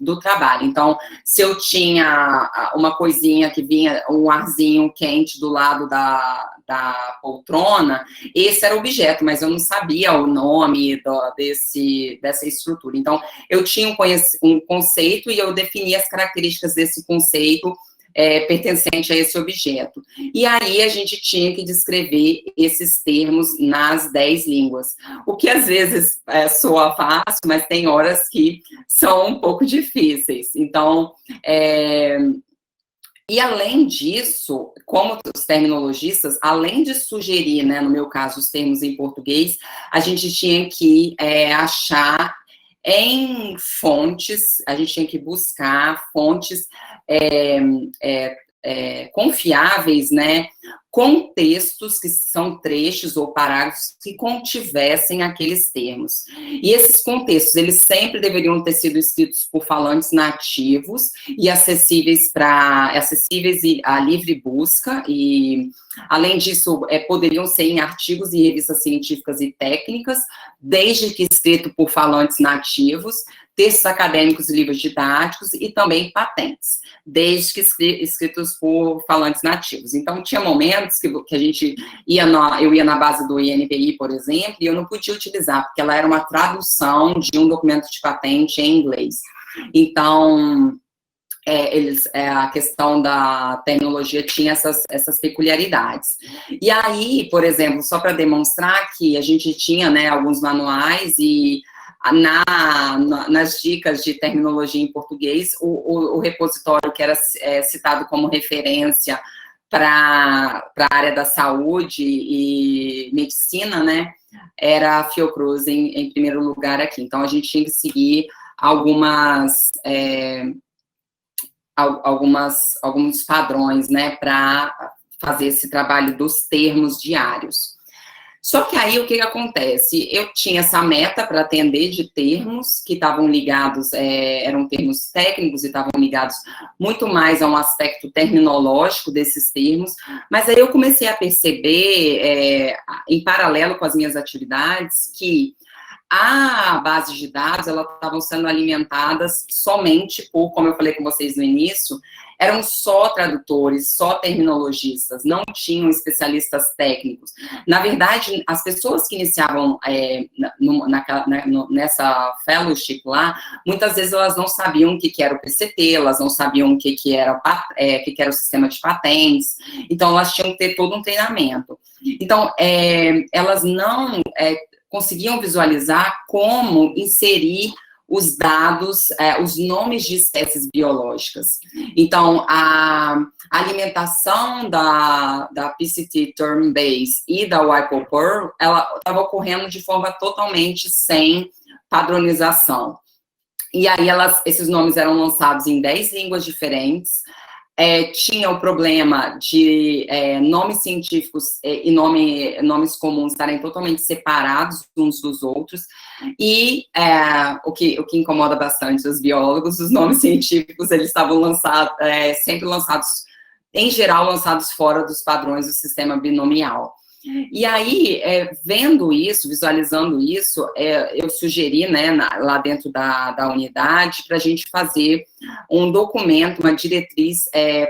do trabalho. Então, se eu tinha uma coisinha que vinha, um arzinho quente do lado da poltrona, esse era o objeto, mas eu não sabia o nome dessa estrutura. Então, eu tinha um conceito e eu definia as características desse conceito pertencente a esse objeto. E aí a gente tinha que descrever esses termos nas 10 línguas, o que às vezes soa fácil, mas tem horas que são um pouco difíceis. Então, e além disso, como os terminologistas, além de sugerir, né, no meu caso, os termos em português, a gente tinha que achar em fontes, a gente tinha que buscar fontes confiáveis, né, com textos que são trechos ou parágrafos que contivessem aqueles termos. E esses contextos, eles sempre deveriam ter sido escritos por falantes nativos e acessíveis a livre busca, e, além disso, poderiam ser em artigos e revistas científicas e técnicas, desde que escrito por falantes nativos, textos acadêmicos e livros didáticos e também patentes, desde que escritos por falantes nativos. Então, tinha momentos que a gente eu ia na base do INPI, por exemplo, e eu não podia utilizar, porque ela era uma tradução de um documento de patente em inglês. Então, a questão da terminologia tinha essas peculiaridades. E aí, por exemplo, só para demonstrar que a gente tinha, né, alguns manuais e nas dicas de terminologia em português, o repositório que era citado como referência para a área da saúde e medicina, né, era a Fiocruz em primeiro lugar aqui. Então, a gente tinha que seguir alguns padrões, né, para fazer esse trabalho dos termos diários. Só que aí, o que acontece? Eu tinha essa meta para atender de termos que estavam ligados, eram termos técnicos e estavam ligados muito mais a um aspecto terminológico desses termos, mas aí eu comecei a perceber, em paralelo com as minhas atividades, que a base de dados, elas estavam sendo alimentadas somente por, como eu falei com vocês no início, eram só tradutores, só terminologistas, não tinham especialistas técnicos. Na verdade, as pessoas que iniciavam nessa fellowship lá, muitas vezes elas não sabiam o que era o PCT, elas não sabiam o que era o sistema de patentes, então elas tinham que ter todo um treinamento. Então, elas não conseguiam visualizar como inserir os dados, os nomes de espécies biológicas. Então, a alimentação da PCT Term Base e da WIPO-PEAR, ela estava ocorrendo de forma totalmente sem padronização. E aí, esses nomes eram lançados em 10 línguas diferentes. Tinha o problema de nomes científicos e nomes comuns estarem totalmente separados uns dos outros, e o que incomoda bastante os biólogos, os nomes científicos, eles estavam sempre lançados, em geral, lançados fora dos padrões do sistema binomial. E aí, vendo isso, visualizando isso, eu sugeri, né, lá dentro da unidade, para a gente fazer um documento, uma diretriz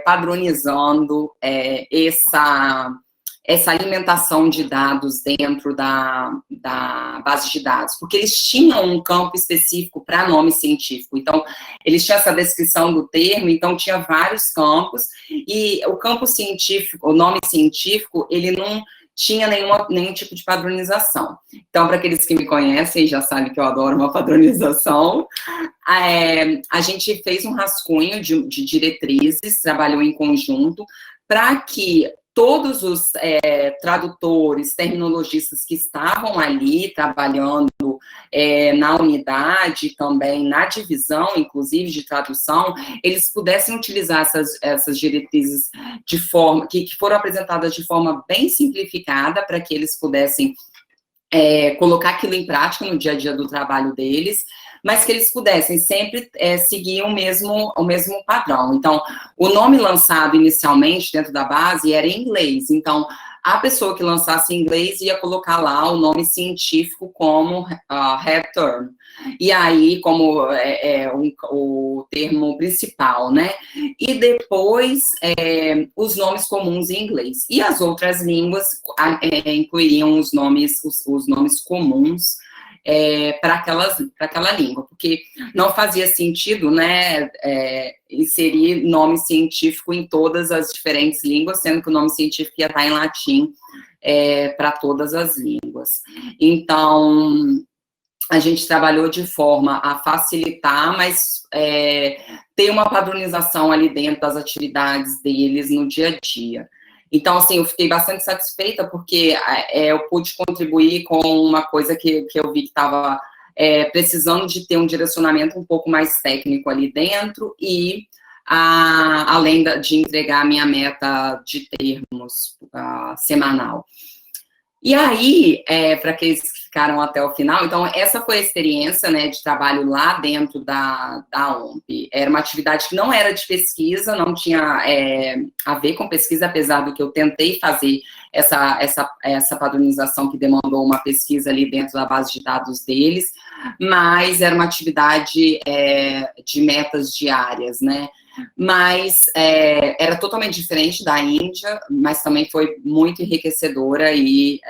padronizando essa alimentação de dados dentro da base de dados, porque eles tinham um campo específico para nome científico, então, eles tinham essa descrição do termo, então tinha vários campos, e o campo científico, o nome científico, ele não tinha nenhum tipo de padronização. Então, para aqueles que me conhecem, já sabem que eu adoro uma padronização, a gente fez um rascunho de diretrizes, trabalhou em conjunto, para que todos os tradutores, terminologistas que estavam ali trabalhando na unidade, também na divisão, inclusive, de tradução, eles pudessem utilizar essas diretrizes de forma, que foram apresentadas de forma bem simplificada, para que eles pudessem colocar aquilo em prática no dia a dia do trabalho deles, mas que eles pudessem sempre seguir o mesmo padrão. Então, o nome lançado inicialmente dentro da base era em inglês, então, a pessoa que lançasse em inglês ia colocar lá o nome científico como head term, e aí como o termo principal, né? E depois os nomes comuns em inglês. E as outras línguas incluiriam os nomes comuns para aquela língua, porque não fazia sentido, né, inserir nome científico em todas as diferentes línguas, sendo que o nome científico ia estar em latim para todas as línguas. Então, a gente trabalhou de forma a facilitar, mas ter uma padronização ali dentro das atividades deles no dia a dia. Então, assim, eu fiquei bastante satisfeita, porque eu pude contribuir com uma coisa que eu vi que estava precisando de ter um direcionamento um pouco mais técnico ali dentro e além de entregar a minha meta de termos semanal. E aí, para aqueles que ficaram até o final, então, essa foi a experiência, né, de trabalho lá dentro da OMP. Era uma atividade que não era de pesquisa, não tinha a ver com pesquisa, apesar do que eu tentei fazer essa padronização que demandou uma pesquisa ali dentro da base de dados deles, mas era uma atividade de metas diárias, né? Mas era totalmente diferente da Índia, mas também foi muito enriquecedora e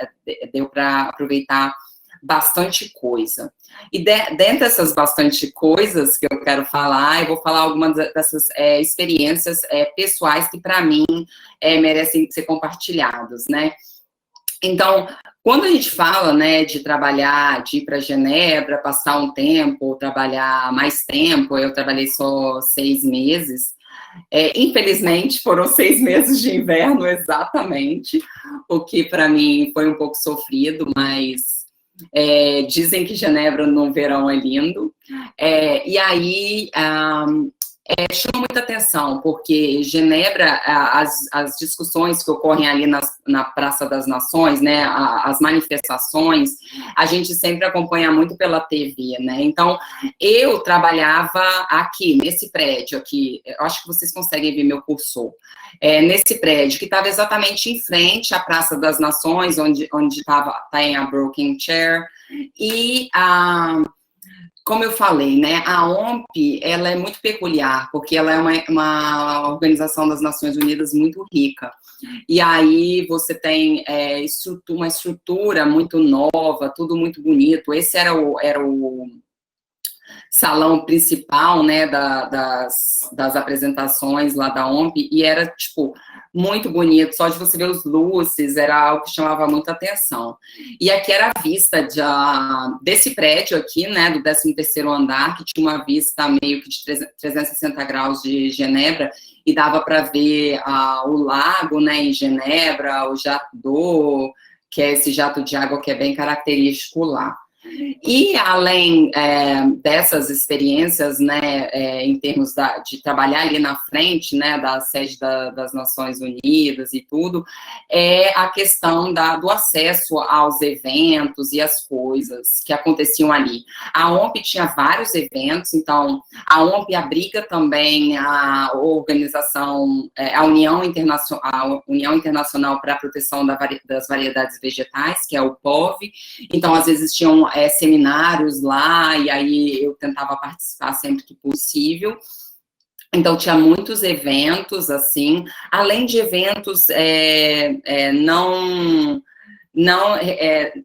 deu para aproveitar bastante coisa. E dentre essas bastante coisas que eu quero falar, eu vou falar algumas dessas experiências pessoais que, para mim, merecem ser compartilhadas, né? Então, quando a gente fala, né, de trabalhar, de ir para Genebra, passar um tempo, trabalhar mais tempo, eu trabalhei só 6 meses, infelizmente foram 6 meses de inverno, exatamente, o que para mim foi um pouco sofrido, mas dizem que Genebra no verão é lindo, e aí chama muita atenção, porque Genebra, as discussões que ocorrem ali na Praça das Nações, né, as manifestações, a gente sempre acompanha muito pela TV, né, então eu trabalhava aqui, nesse prédio aqui, eu acho que vocês conseguem ver meu cursor, nesse prédio, que estava exatamente em frente à Praça das Nações, onde tem a Broken Chair, e como eu falei, né, a OMP, ela é muito peculiar, porque ela é uma organização das Nações Unidas muito rica. E aí você tem uma estrutura muito nova, tudo muito bonito. Esse era o salão principal, né, das apresentações lá da OMP, e era, tipo, muito bonito, só de você ver os luzes, era algo que chamava muita atenção. E aqui era a vista desse prédio aqui, né, do 13º andar, que tinha uma vista meio que de 360 graus de Genebra, e dava para ver o lago, né, em Genebra, o Jato d'Eau, que é esse jato de água que é bem característico lá. E além dessas experiências, né, em termos de trabalhar ali na frente, né, da sede das Nações Unidas e tudo, a questão do acesso aos eventos e as coisas que aconteciam ali. A OMP tinha vários eventos, então a OMP abriga também a organização, a União Internacional para a Proteção das Variedades Vegetais, que é o POV, então às vezes tinham seminários lá, e aí eu tentava participar sempre que possível. Então, tinha muitos eventos, assim, além de eventos não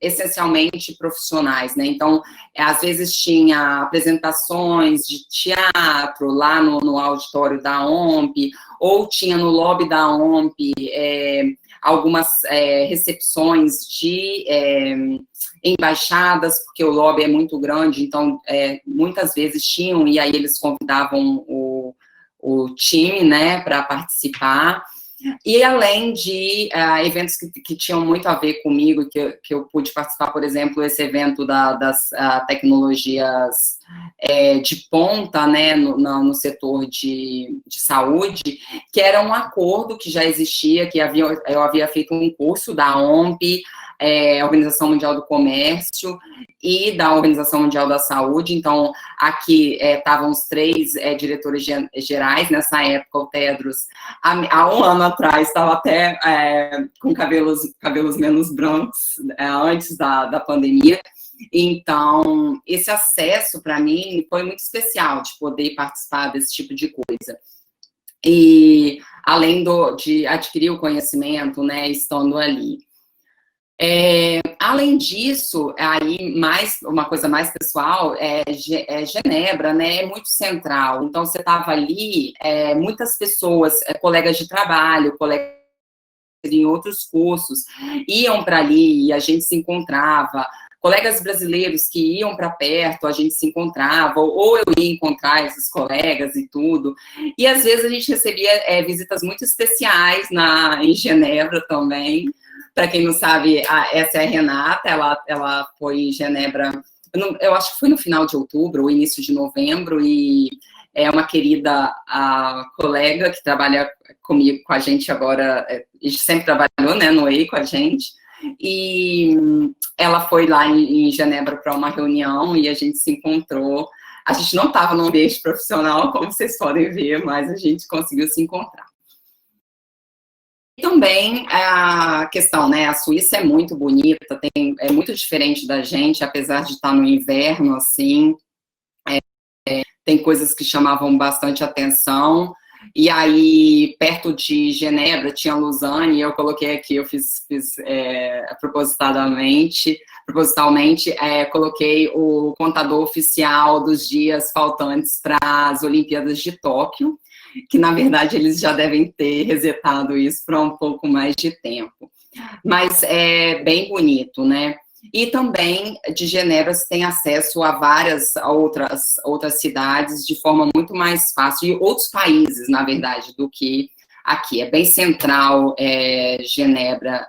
essencialmente profissionais, né? Então, às vezes tinha apresentações de teatro lá no auditório da OMP, ou tinha no lobby da OMP algumas recepções de embaixadas, porque o lobby é muito grande, então muitas vezes tinham, e aí eles convidavam o time, né, para participar. E além de eventos que tinham muito a ver comigo, que eu pude participar, por exemplo, esse evento das tecnologias de ponta, né, no setor de saúde, que era um acordo que já existia, que eu havia feito um curso da OMP, Organização Mundial do Comércio e da Organização Mundial da Saúde. Então, aqui estavam os 3 diretores gerais, nessa época o Tedros, há um ano atrás, estava até com cabelos menos brancos, antes da pandemia. Então, esse acesso, para mim, foi muito especial, de poder participar desse tipo de coisa. E, além de adquirir o conhecimento, né, estando ali. Além disso, aí uma coisa mais pessoal, Genebra, né, é muito central, então você estava ali, muitas pessoas, colegas de trabalho, colegas em outros cursos, iam para ali e a gente se encontrava, colegas brasileiros que iam para perto, a gente se encontrava, ou eu ia encontrar esses colegas e tudo, e às vezes a gente recebia visitas muito especiais em Genebra também. Para quem não sabe, essa é a Renata, ela foi em Genebra eu acho que foi no final de outubro, ou início de novembro, e é uma querida colega que trabalha comigo, com a gente agora, a gente sempre trabalhou, né, no EI com a gente, e ela foi lá em Genebra para uma reunião e a gente se encontrou. A gente não estava no ambiente profissional, como vocês podem ver, mas a gente conseguiu se encontrar. E também a questão, né, a Suíça é muito bonita, é muito diferente da gente, apesar de estar no inverno, assim, tem coisas que chamavam bastante atenção. E aí, perto de Genebra, tinha Lausanne, e eu coloquei aqui, eu fiz propositalmente, coloquei o contador oficial dos dias faltantes para as Olimpíadas de Tóquio, que, na verdade, eles já devem ter resetado isso para um pouco mais de tempo. Mas é bem bonito, né? E também, de Genebra, você tem acesso a várias outras cidades de forma muito mais fácil, e outros países, na verdade, do que aqui. É bem central, Genebra,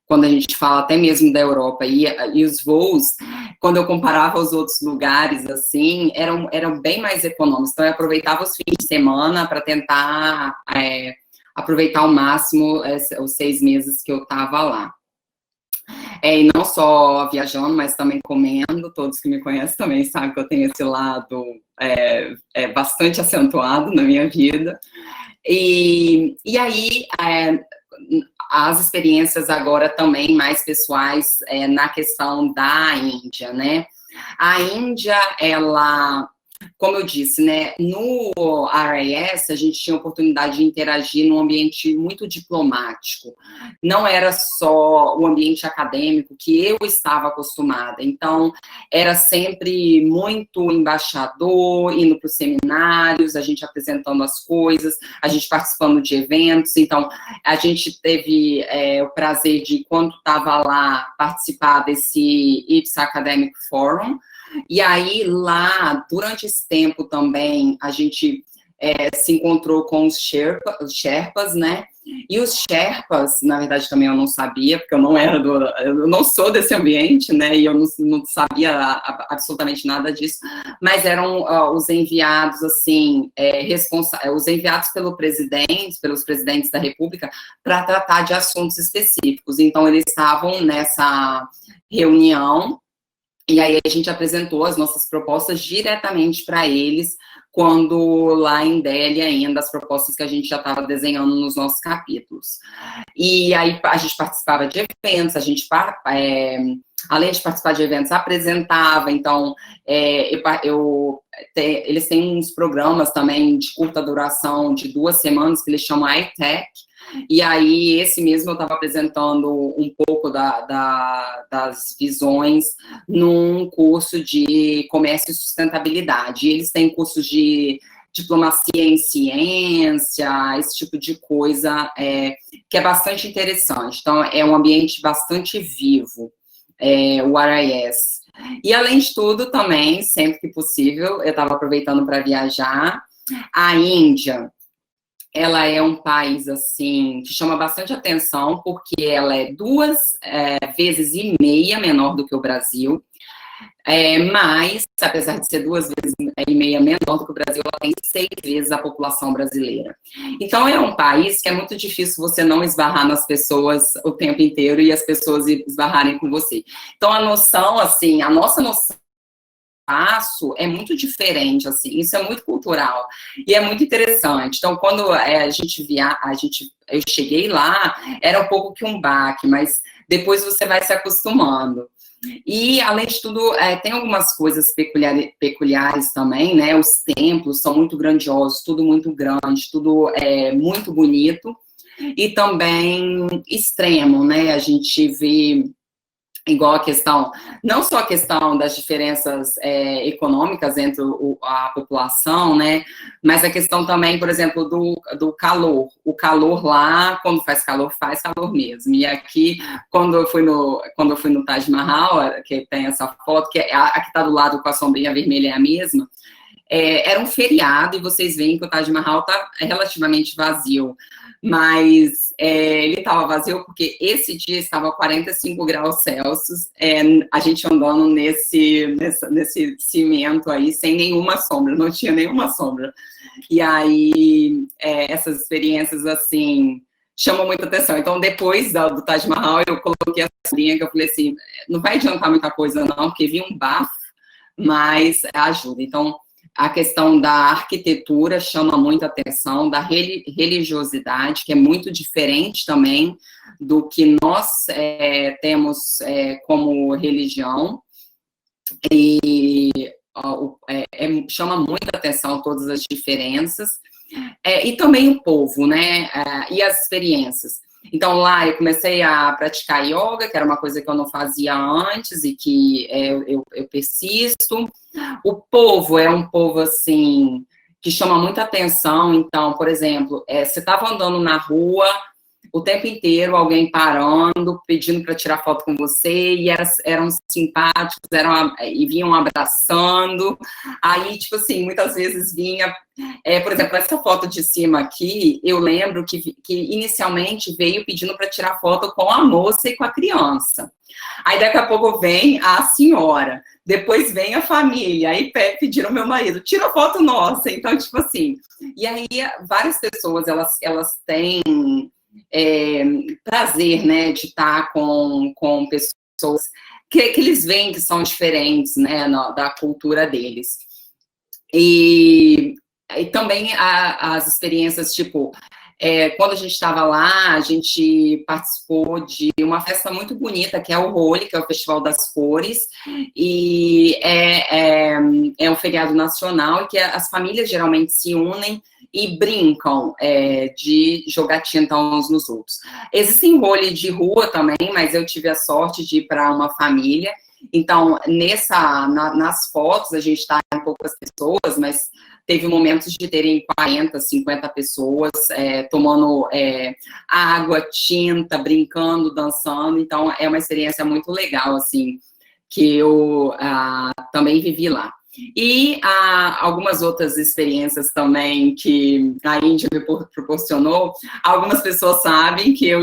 quando a gente fala até mesmo da Europa, e os voos, quando eu comparava os outros lugares, assim, eram bem mais econômicos. Então, eu aproveitava os fins de semana para tentar aproveitar ao máximo os 6 meses que eu estava lá. E não só viajando, mas também comendo. Todos que me conhecem também sabem que eu tenho esse lado bastante acentuado na minha vida. E aí, as experiências agora também mais pessoais na questão da Índia, né? A Índia, ela, como eu disse, né, no RIS a gente tinha a oportunidade de interagir num ambiente muito diplomático. Não era só o ambiente acadêmico que eu estava acostumada. Então, era sempre muito embaixador, indo para os seminários, a gente apresentando as coisas, a gente participando de eventos. Então, a gente teve o prazer de, quando estava lá, participar desse IPSA Academic Forum. E aí, lá, durante esse tempo também, a gente se encontrou com os Sherpas, né? E os Sherpas, na verdade, também eu não sabia, porque eu não sou desse ambiente, né? E eu não sabia absolutamente nada disso, mas eram os enviados, assim, os enviados pelos presidentes da República, para tratar de assuntos específicos. Então, eles estavam nessa reunião. E aí a gente apresentou as nossas propostas diretamente para eles, quando lá em Delhi ainda, as propostas que a gente já estava desenhando nos nossos capítulos. E aí a gente participava de eventos, além de participar de eventos, apresentava. Então, eles têm uns programas também de curta duração, de 2 semanas, que eles chamam iTech. E aí, esse mesmo eu estava apresentando um pouco das visões num curso de comércio e sustentabilidade. Eles têm cursos de diplomacia em ciência, esse tipo de coisa, que é bastante interessante. Então, é um ambiente bastante vivo, o RIS. E, além de tudo, também, sempre que possível, eu estava aproveitando para viajar. A Índia, ela é um país, assim, que chama bastante atenção, porque ela é 2,5 vezes menor do que o Brasil, mas, apesar de ser 2,5 vezes menor do que o Brasil, ela tem 6 vezes a população brasileira. Então, é um país que é muito difícil você não esbarrar nas pessoas o tempo inteiro e as pessoas esbarrarem com você. Então, a noção, assim, a nossa noção espaço é muito diferente, assim, isso é muito cultural e é muito interessante. Então, quando eu cheguei lá, era um pouco que um baque, mas depois você vai se acostumando. E, além de tudo, tem algumas coisas peculiares também, né? Os templos são muito grandiosos, tudo muito grande, tudo muito bonito, e também extremo, né? A gente vê, igual a questão, não só a questão das diferenças econômicas entre a população, né, mas a questão também, por exemplo, do calor. O calor lá, quando faz calor mesmo. E aqui, quando eu fui no Taj Mahal, que tem essa foto, que a que está do lado com a sombrinha vermelha é a mesma, era um feriado, e vocês veem que o Taj Mahal está relativamente vazio, mas ele estava vazio porque esse dia estava 45 graus Celsius, a gente andando nesse cimento aí, sem nenhuma sombra, não tinha nenhuma sombra. E aí, essas experiências, assim, chamam muita atenção. Então, depois do Taj Mahal, eu coloquei essa linha que eu falei assim, não vai adiantar muita coisa não, porque vinha um bafo, mas ajuda. Então, a questão da arquitetura chama muita atenção, da religiosidade, que é muito diferente também do que nós temos como religião, e chama muita atenção todas as diferenças, e também o povo, né, e as experiências. Então, lá eu comecei a praticar yoga, que era uma coisa que eu não fazia antes e que eu persisto. O povo é um povo, assim, que chama muita atenção. Então, por exemplo, você estava andando na rua o tempo inteiro, alguém parando, pedindo para tirar foto com você, e eram simpáticos, e vinham abraçando. Aí, tipo assim, muitas vezes vinha... por exemplo, essa foto de cima aqui, eu lembro que inicialmente veio pedindo para tirar foto com a moça e com a criança. Aí daqui a pouco vem a senhora, depois vem a família, aí pediram meu marido, tira foto nossa. Então, tipo assim, e aí várias pessoas, elas têm prazer, né, de estar com pessoas que eles veem que são diferentes, né, da cultura deles. E também as experiências, tipo, quando a gente estava lá, a gente participou de uma festa muito bonita, que é o Holi, que é o Festival das Cores, e é um feriado nacional, e que as famílias geralmente se unem e brincam de jogar tinta uns nos outros. Existem Holi de rua também, mas eu tive a sorte de ir para uma família. Então, nas fotos, a gente está em poucas pessoas, mas teve momentos de terem 40, 50 pessoas tomando água, tinta, brincando, dançando. Então, é uma experiência muito legal, assim, que eu também vivi lá. E algumas outras experiências também que a Índia me proporcionou. Algumas pessoas sabem que eu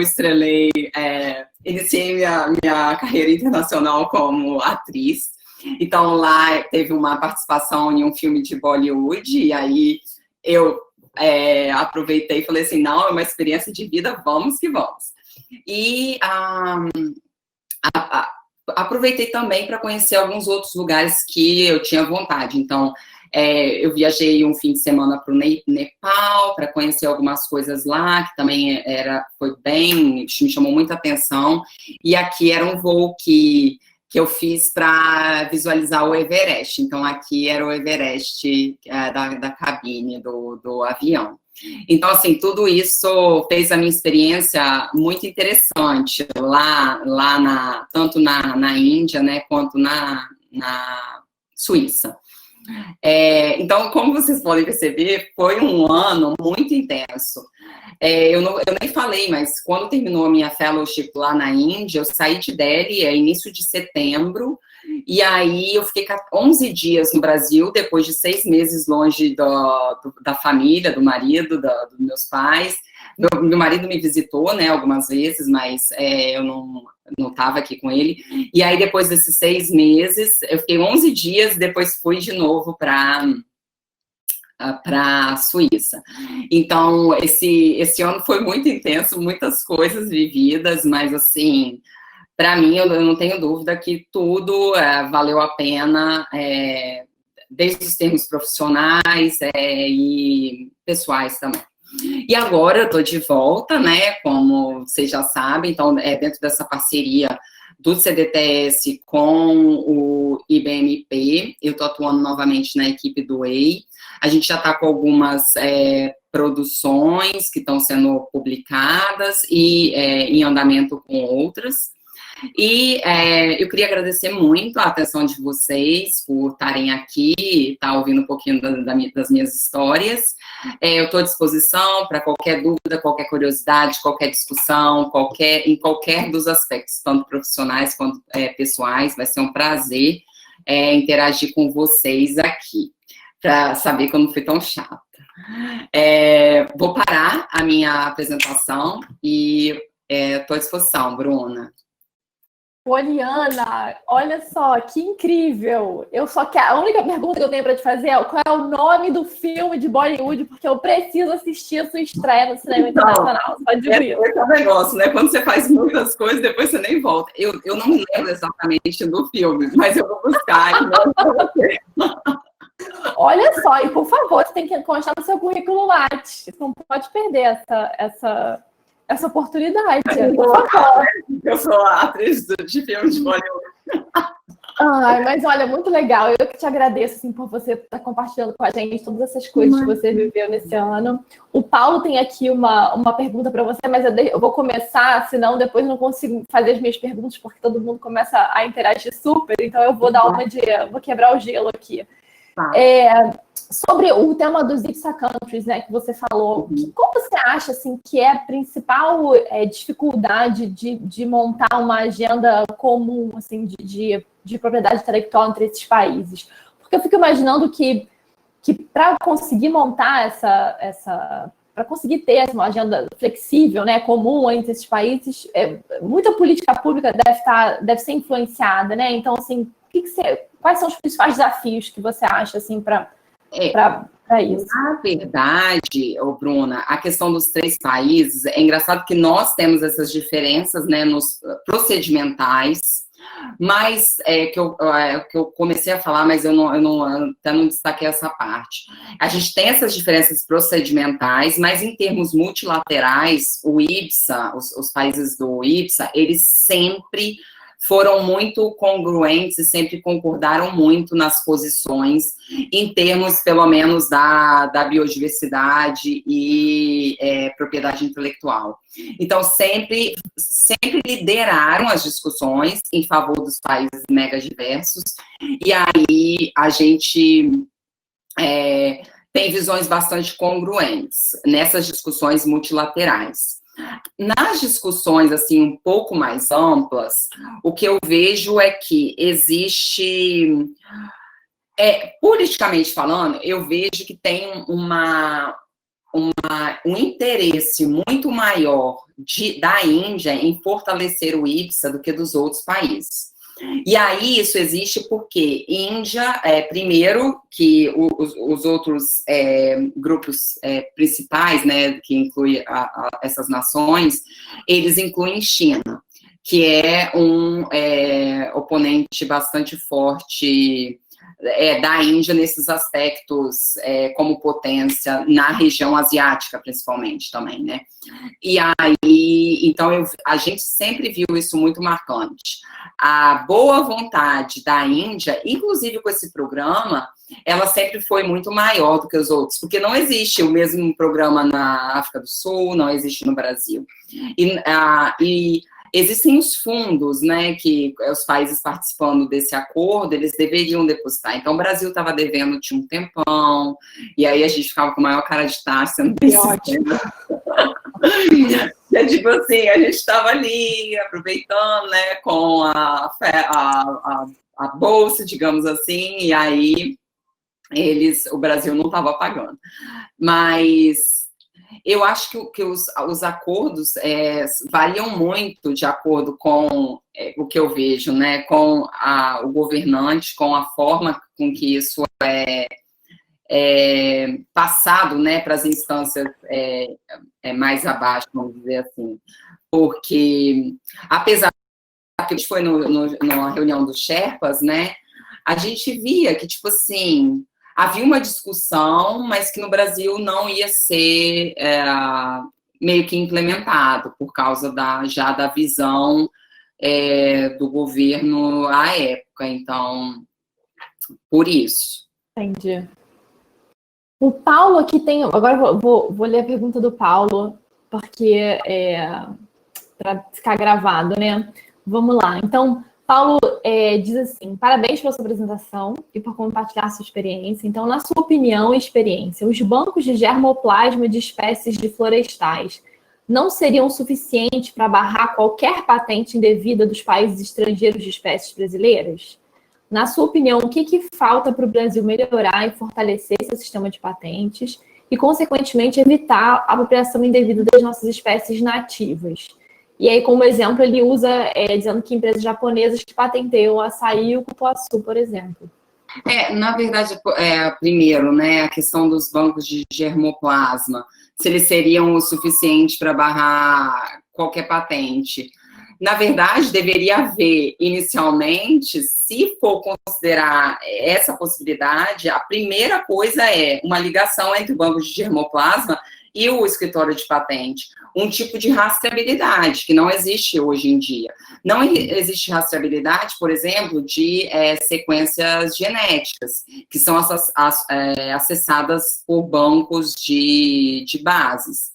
iniciei minha carreira internacional como atriz. Então, lá teve uma participação em um filme de Bollywood, e aí eu aproveitei e falei assim, não, é uma experiência de vida, vamos que vamos. E aproveitei também para conhecer alguns outros lugares que eu tinha vontade. Então, eu viajei um fim de semana para o Nepal, para conhecer algumas coisas lá, que também me chamou muita atenção. E aqui era um voo que eu fiz para visualizar o Everest. Então, aqui era o Everest da cabine do avião. Então, assim, tudo isso fez a minha experiência muito interessante tanto na Índia, né, quanto na Suíça. Então, como vocês podem perceber, foi um ano muito intenso. Eu nem falei, mas quando terminou a minha fellowship lá na Índia, eu saí de Delhi, início de setembro, e aí eu fiquei 11 dias no Brasil, depois de 6 meses longe da família, do marido, dos meus pais. Meu marido me visitou, né, algumas vezes, mas eu não estava aqui com ele. E aí, depois desses 6 meses, eu fiquei 11 dias, depois fui de novo para a Suíça. Então, esse ano foi muito intenso, muitas coisas vividas, mas, assim, para mim, eu não tenho dúvida que tudo valeu a pena, desde os termos profissionais e pessoais também. E agora eu estou de volta, né, como vocês já sabem, então, dentro dessa parceria do CDTS com o IBMP, eu estou atuando novamente na equipe do EI. A gente já está com algumas produções que estão sendo publicadas e em andamento com outras. E eu queria agradecer muito a atenção de vocês por estarem aqui, estar ouvindo um pouquinho das minhas histórias. Eu estou à disposição para qualquer dúvida, qualquer curiosidade, qualquer discussão, em qualquer dos aspectos, tanto profissionais quanto pessoais. Vai ser um prazer interagir com vocês aqui. para saber que eu não fui tão chata. Vou parar a minha apresentação e estou à disposição, Bruna. Poliana, olha só, que incrível! A única pergunta que eu tenho para te fazer é qual é o nome do filme de Bollywood, porque eu preciso assistir a sua estreia no cinema internacional. Só de esse é o negócio, né? Quando você faz muitas coisas, depois você nem volta. Eu não me lembro exatamente do filme, mas eu vou buscar aqui para você. Olha só, e por favor, você tem que constar no seu currículo Lattes. Você não pode perder essa oportunidade. Por favor. Eu sou a atriz de filme de Bollywood. Ai, mas olha, muito legal. Eu que te agradeço assim, por você estar compartilhando com a gente todas essas coisas que você viveu nesse ano. O Paulo tem aqui uma pergunta para você, mas eu vou começar, senão depois eu não consigo fazer as minhas perguntas, porque todo mundo começa a interagir super, então eu vou vou quebrar o gelo aqui. Tá. Sobre o tema dos IPSA Countries, né, que você falou, qual você acha assim, que é a principal dificuldade de montar uma agenda comum assim, de propriedade intelectual entre esses países? Porque eu fico imaginando que para conseguir montar para conseguir ter uma agenda flexível, né, comum entre esses países, muita política pública deve ser influenciada, né? Então, assim, quais são os principais desafios que você acha assim para isso? Na verdade, Bruna, a questão dos 3 países, é engraçado que nós temos essas diferenças, né, nos procedimentais, mas que eu comecei a falar, mas eu até não destaquei essa parte. A gente tem essas diferenças procedimentais, mas em termos multilaterais, o IPSA, os países do IPSA, eles sempre foram muito congruentes e sempre concordaram muito nas posições, em termos, pelo menos, da biodiversidade e propriedade intelectual. Então, sempre lideraram as discussões em favor dos países megadiversos, e aí a gente tem visões bastante congruentes nessas discussões multilaterais. Nas discussões, assim, um pouco mais amplas, o que eu vejo é que existe, politicamente falando, eu vejo que tem um interesse muito maior da Índia em fortalecer o IPSA do que dos outros países. E aí isso existe porque Índia, primeiro, que os outros grupos principais, né, que incluem essas nações, eles incluem China, que é um oponente bastante forte da Índia nesses aspectos como potência na região asiática, principalmente, também, né? E aí, então, a gente sempre viu isso muito marcante. A boa vontade da Índia, inclusive com esse programa, ela sempre foi muito maior do que os outros, porque não existe o mesmo programa na África do Sul, não existe no Brasil. E existem os fundos, né, que os países participando desse acordo, eles deveriam depositar. Então, o Brasil estava devendo tinha um tempão, e aí a gente ficava com a maior cara de taxa, sendo bem ótimo. Tipo assim, a gente estava ali, aproveitando, né, com a bolsa, digamos assim, e aí o Brasil não estava pagando. Mas eu acho que os acordos variam muito de acordo com o que eu vejo, né, com o governante, com a forma com que isso é passado, né, para as instâncias mais abaixo, vamos dizer assim. Porque, apesar que a gente foi numa reunião dos Sherpas, né, a gente via que, tipo assim, havia uma discussão, mas que no Brasil não ia ser meio que implementado, por causa já da visão do governo à época. Então, por isso. Entendi. O Paulo aqui tem... Agora vou ler a pergunta do Paulo, porque para ficar gravado, né? Vamos lá. Então, Paulo diz assim: parabéns pela sua apresentação e por compartilhar sua experiência. Então, na sua opinião e experiência, os bancos de germoplasma de espécies de florestais não seriam suficientes para barrar qualquer patente indevida dos países estrangeiros de espécies brasileiras? Na sua opinião, o que falta para o Brasil melhorar e fortalecer seu sistema de patentes e, consequentemente, evitar a apropriação indevida das nossas espécies nativas? E aí, como exemplo, ele usa, dizendo que empresas japonesas que patenteiam o açaí e o cupuaçu, por exemplo. Na verdade, primeiro, né, a questão dos bancos de germoplasma, se eles seriam o suficiente para barrar qualquer patente. Na verdade, deveria haver, inicialmente, se for considerar essa possibilidade, a primeira coisa é uma ligação entre o banco de germoplasma e o escritório de patente. Um tipo de rastreabilidade, que não existe hoje em dia. Não existe rastreabilidade, por exemplo, de sequências genéticas, que são acessadas por bancos de bases.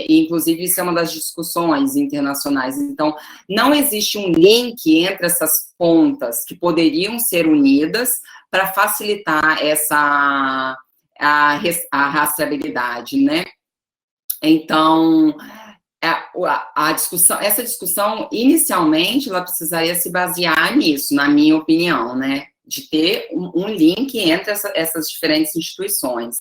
Inclusive, isso é uma das discussões internacionais. Então, não existe um link entre essas pontas que poderiam ser unidas para facilitar a rastreabilidade, né? Então, essa discussão, inicialmente, ela precisaria se basear nisso, na minha opinião, né? De ter um link entre essas diferentes instituições.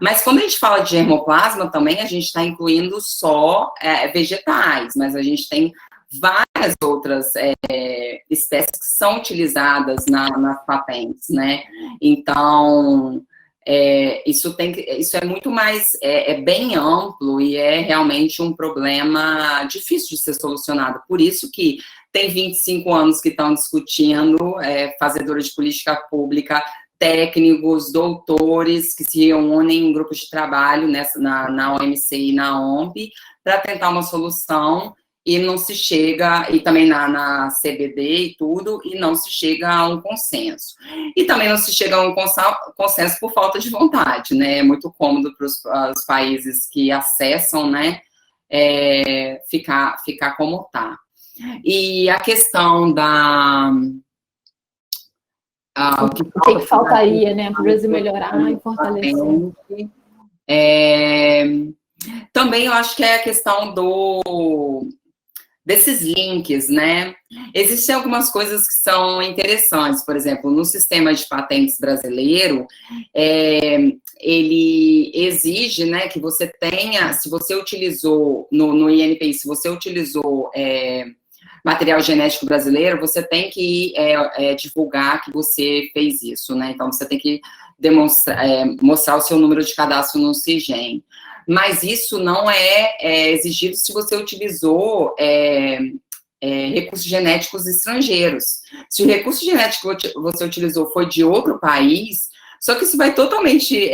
Mas quando a gente fala de germoplasma, também a gente está incluindo só vegetais, mas a gente tem várias outras espécies que são utilizadas nas patentes, né? Então, isso é muito mais, bem amplo e é realmente um problema difícil de ser solucionado. Por isso que tem 25 anos que estão discutindo, fazedores de política pública, técnicos, doutores, que se reúnem em grupos de trabalho na OMC e na OMP, para tentar uma solução, e não se chega, e também na CBD e tudo, e não se chega a um consenso. E também não se chega a um consenso por falta de vontade, né? É muito cômodo para os países que acessam, né, ficar como está. E a questão da... o que faltaria, né, para o Brasil melhorar e fortalecer? Também eu acho que é a questão desses links, né? Existem algumas coisas que são interessantes, por exemplo, no sistema de patentes brasileiro, ele exige, né, que você tenha, se você utilizou, no INPI, se você utilizou material genético brasileiro, você tem que divulgar que você fez isso, né? Então, você tem que mostrar o seu número de cadastro no CIGEM. Mas isso não é exigido se você utilizou recursos genéticos estrangeiros. Se o recurso genético que você utilizou foi de outro país, só que isso vai totalmente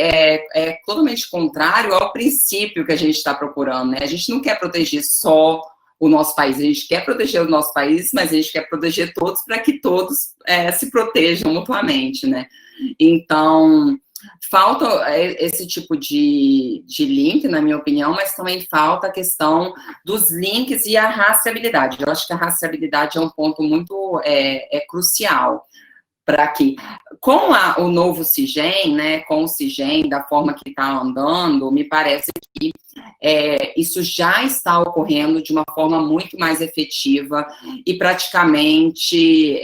contrário ao princípio que a gente está procurando, né? A gente não quer proteger só o nosso país, a gente quer proteger o nosso país, mas a gente quer proteger todos para que todos se protejam mutuamente, né? Então, falta esse tipo de link, na minha opinião, mas também falta a questão dos links e a rastreabilidade. Eu acho que a rastreabilidade é um ponto muito crucial para que, com o novo CIGEM, né, com o CIGEM, da forma que está andando, me parece que isso já está ocorrendo de uma forma muito mais efetiva e praticamente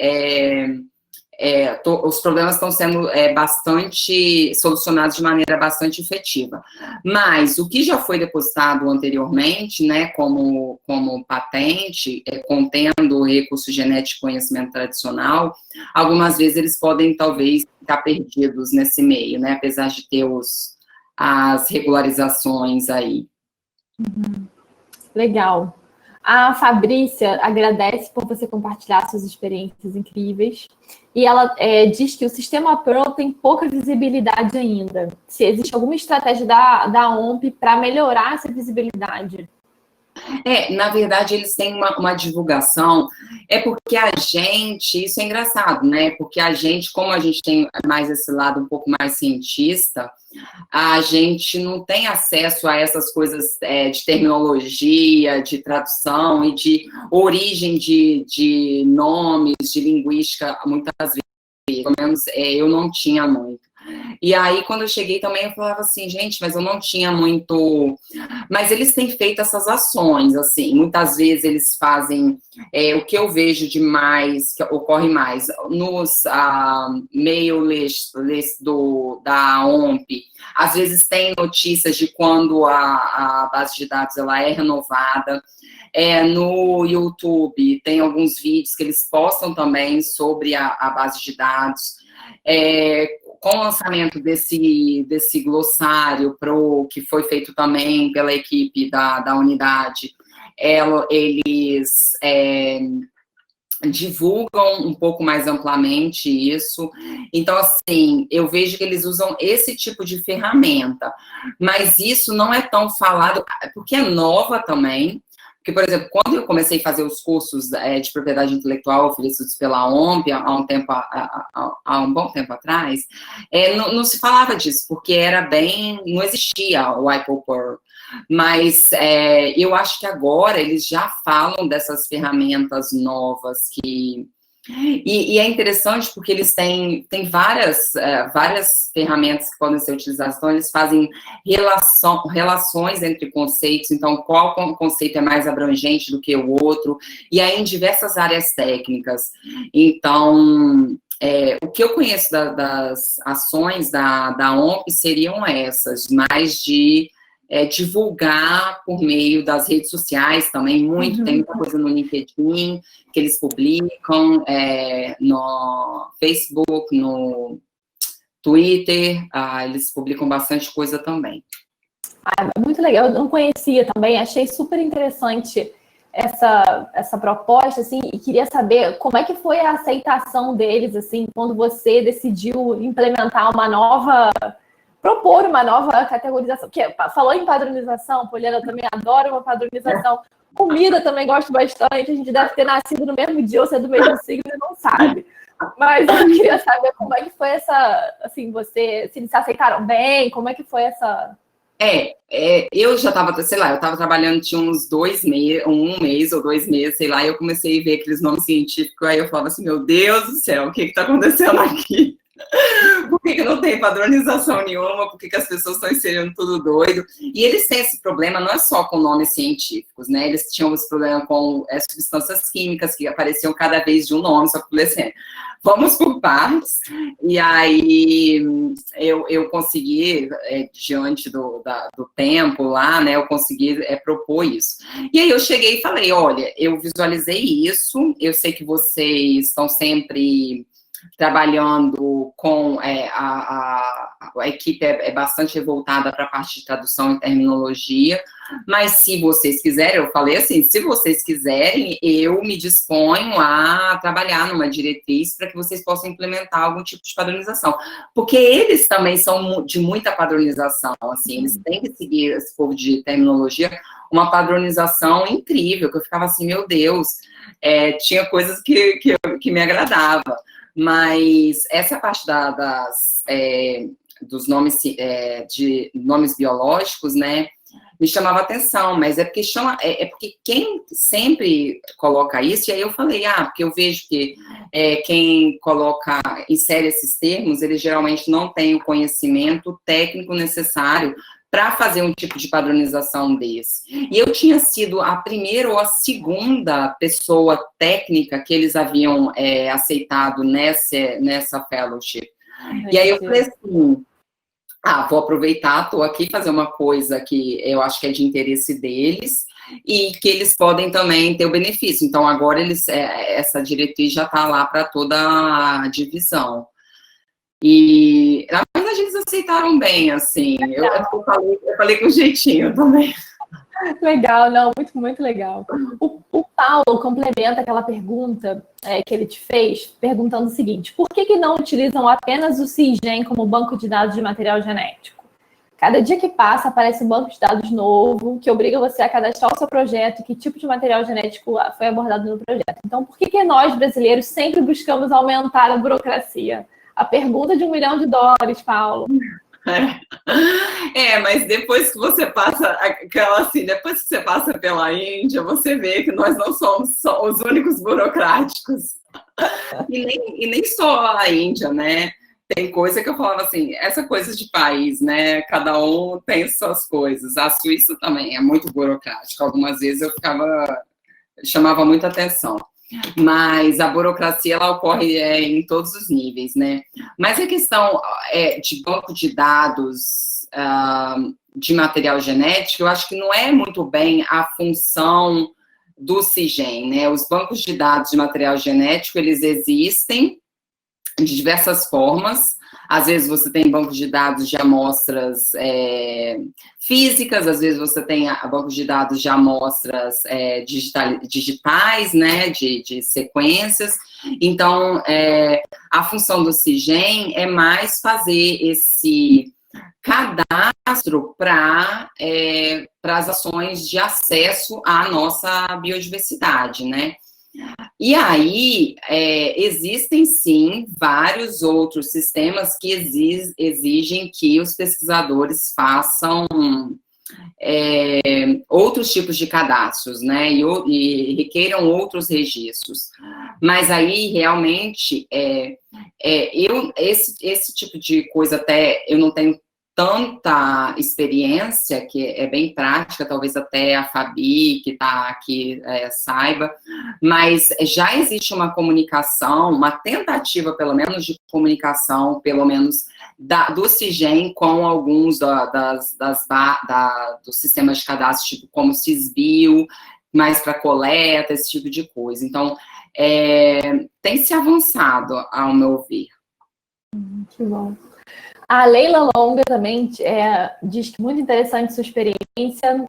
os problemas estão sendo bastante solucionados de maneira bastante efetiva. Mas o que já foi depositado anteriormente, né, como patente, contendo recurso genético e conhecimento tradicional, algumas vezes eles podem, talvez, ficar perdidos nesse meio, né, apesar de ter as regularizações aí. Legal. A Fabrícia agradece por você compartilhar suas experiências incríveis. E ela diz que o sistema PRO tem pouca visibilidade ainda. Se existe alguma estratégia da OMP para melhorar essa visibilidade? Na verdade, eles têm uma divulgação, porque a gente, isso é engraçado, né? Porque a gente, como a gente tem mais esse lado um pouco mais cientista, a gente não tem acesso a essas coisas de terminologia, de tradução e de origem de nomes, de linguística, muitas vezes, pelo menos eu não tinha muito. E aí, quando eu cheguei também, eu falava assim, gente, mas eu não tinha muito... Mas eles têm feito essas ações, assim, muitas vezes eles fazem o que eu vejo de mais, que ocorre mais, nos mail-list da OMP, às vezes tem notícias de quando a base de dados ela é renovada. No YouTube tem alguns vídeos que eles postam também sobre a base de dados. Com o lançamento desse glossário que foi feito também pela equipe da unidade, eles divulgam um pouco mais amplamente isso. Então, assim, eu vejo que eles usam esse tipo de ferramenta, mas isso não é tão falado, porque é nova também. Porque, por exemplo, quando eu comecei a fazer os cursos de propriedade intelectual oferecidos pela OMP há um bom tempo atrás, não se falava disso, porque não existia o IPOPR. Mas eu acho que agora eles já falam dessas ferramentas novas E é interessante porque eles têm várias ferramentas que podem ser utilizadas. Então, eles fazem relações entre conceitos. Então, qual conceito é mais abrangente do que o outro? E aí, em diversas áreas técnicas. Então, o que eu conheço das ações da OMP seriam essas, mais de divulgar por meio das redes sociais também, tem muita coisa no LinkedIn, que eles publicam, no Facebook, no Twitter, eles publicam bastante coisa também. Muito legal, eu não conhecia também, achei super interessante essa proposta, assim, e queria saber como é que foi a aceitação deles, assim, quando você decidiu implementar propor uma nova categorização, que falou em padronização, Poliana também adora uma padronização, comida também gosto bastante, a gente deve ter nascido no mesmo dia ou ser do mesmo signo e não sabe. Mas eu queria saber como é que foi assim, se eles aceitaram bem, como é que foi essa... eu já estava, sei lá, eu estava trabalhando, tinha uns 2 meses, 1 mês ou 2 meses, sei lá, e eu comecei a ver aqueles nomes científicos, aí eu falava assim, meu Deus do céu, o que está acontecendo aqui? Por que não tem padronização nenhuma? Por que as pessoas estão inserindo tudo doido? E eles têm esse problema não é só com nomes científicos, né? Eles tinham esse problema com substâncias químicas que apareciam cada vez de um nome, só que eu falei assim, vamos por partes. E aí eu consegui, diante do tempo lá, né? Eu consegui propor isso. E aí eu cheguei e falei, olha, eu visualizei isso, eu sei que vocês estão sempre trabalhando com a equipe bastante revoltada para a parte de tradução e terminologia, mas se vocês quiserem, eu falei assim, se vocês quiserem, eu me disponho a trabalhar numa diretriz para que vocês possam implementar algum tipo de padronização, porque eles também são de muita padronização, assim, eles têm que seguir, esse povo de terminologia, uma padronização incrível, que eu ficava assim, meu Deus, tinha coisas que me agradavam. Mas essa parte dos nomes, de nomes biológicos, né, me chamava atenção, mas porque quem sempre coloca isso, e aí eu falei, porque eu vejo que quem insere esses termos, ele geralmente não tem o conhecimento técnico necessário para fazer um tipo de padronização desse. E eu tinha sido a primeira ou a segunda pessoa técnica que eles haviam aceitado nessa fellowship. E aí eu falei assim, vou aproveitar, estou aqui fazer uma coisa que eu acho que é de interesse deles e que eles podem também ter o benefício. Então, agora essa diretriz já está lá para toda a divisão. E, na verdade, eles aceitaram bem, assim. Eu falei com jeitinho também. Legal, não, muito, muito legal. O Paulo complementa aquela pergunta que ele te fez, perguntando o seguinte, por que não utilizam apenas o CISGEN como banco de dados de material genético? Cada dia que passa, aparece um banco de dados novo, que obriga você a cadastrar o seu projeto, que tipo de material genético foi abordado no projeto. Então, por que nós, brasileiros, sempre buscamos aumentar a burocracia? A pergunta de $1 milhão, Paulo. Mas depois que você passa depois que você passa pela Índia, você vê que nós não somos os únicos burocráticos. E nem só a Índia, né? tem coisa que eu falava assim, essa coisa de país, né? Cada um tem suas coisas. A Suíça também é muito burocrática. Algumas vezes eu chamava muita atenção. Mas a burocracia, ela ocorre em todos os níveis, né? Mas a questão de banco de dados de material genético, eu acho que não é muito bem a função do CIGEM, né? Os bancos de dados de material genético, eles existem de diversas formas. Às vezes você tem banco de dados de amostras físicas, às vezes você tem bancos de dados de amostras digitais, né, de sequências. Então, a função do CIGEM é mais fazer esse cadastro para as ações de acesso à nossa biodiversidade, né? E aí, existem, sim, vários outros sistemas que exigem que os pesquisadores façam outros tipos de cadastros, né, e requeiram outros registros. Mas aí, realmente, esse tipo de coisa até eu não tenho tanta experiência, que é bem prática, talvez até a Fabi, que está aqui, saiba, mas já existe uma comunicação, uma tentativa, pelo menos, de comunicação, pelo menos, do CIGEM com alguns dos sistemas de cadastro, tipo como o Cisbio, mais para coleta, esse tipo de coisa. Então, tem se avançado, ao meu ver. Que bom. A Leila Longa também diz que muito interessante sua experiência,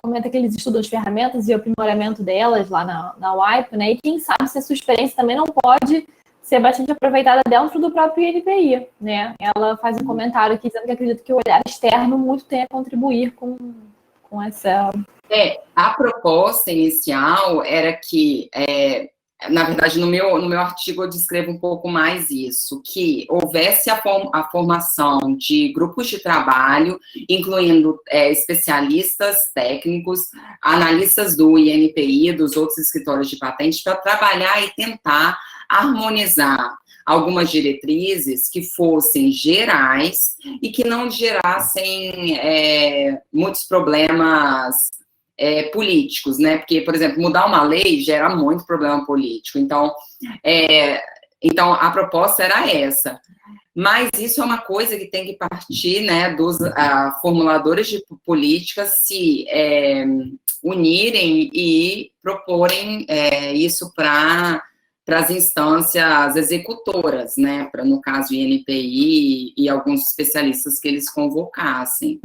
comenta que eles estudam as ferramentas e o aprimoramento delas lá na UAIP, né? E quem sabe se a sua experiência também não pode ser bastante aproveitada dentro do próprio INPI, né? Ela faz um comentário aqui dizendo que acredita que o olhar externo muito tem a contribuir com essa... A proposta inicial era que... na verdade, no meu artigo eu descrevo um pouco mais isso, que houvesse a formação de grupos de trabalho, incluindo especialistas técnicos, analistas do INPI, dos outros escritórios de patente, para trabalhar e tentar harmonizar algumas diretrizes que fossem gerais e que não gerassem muitos problemas políticos, né? Porque, por exemplo, mudar uma lei gera muito problema político. Então, a proposta era essa. Mas isso é uma coisa que tem que partir, né, dos formuladores de políticas se unirem e proporem isso para as instâncias executoras, né? No caso, o INPI e alguns especialistas que eles convocarem.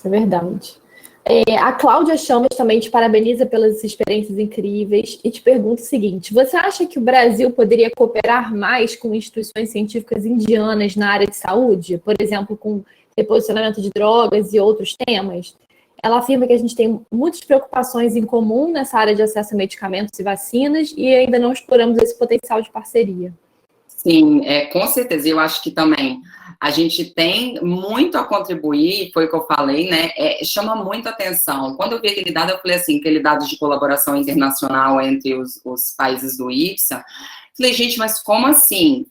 É verdade. A Cláudia Chamas também te parabeniza pelas experiências incríveis e te pergunta o seguinte: você acha que o Brasil poderia cooperar mais com instituições científicas indianas na área de saúde? Por exemplo, com reposicionamento de drogas e outros temas? Ela afirma que a gente tem muitas preocupações em comum nessa área de acesso a medicamentos e vacinas e ainda não exploramos esse potencial de parceria. Sim, com certeza. Eu acho que também a gente tem muito a contribuir, foi o que eu falei, né? Chama muito atenção. Quando eu vi aquele dado, eu falei assim, aquele dado de colaboração internacional entre os países do IPSA, falei, gente, mas como assim?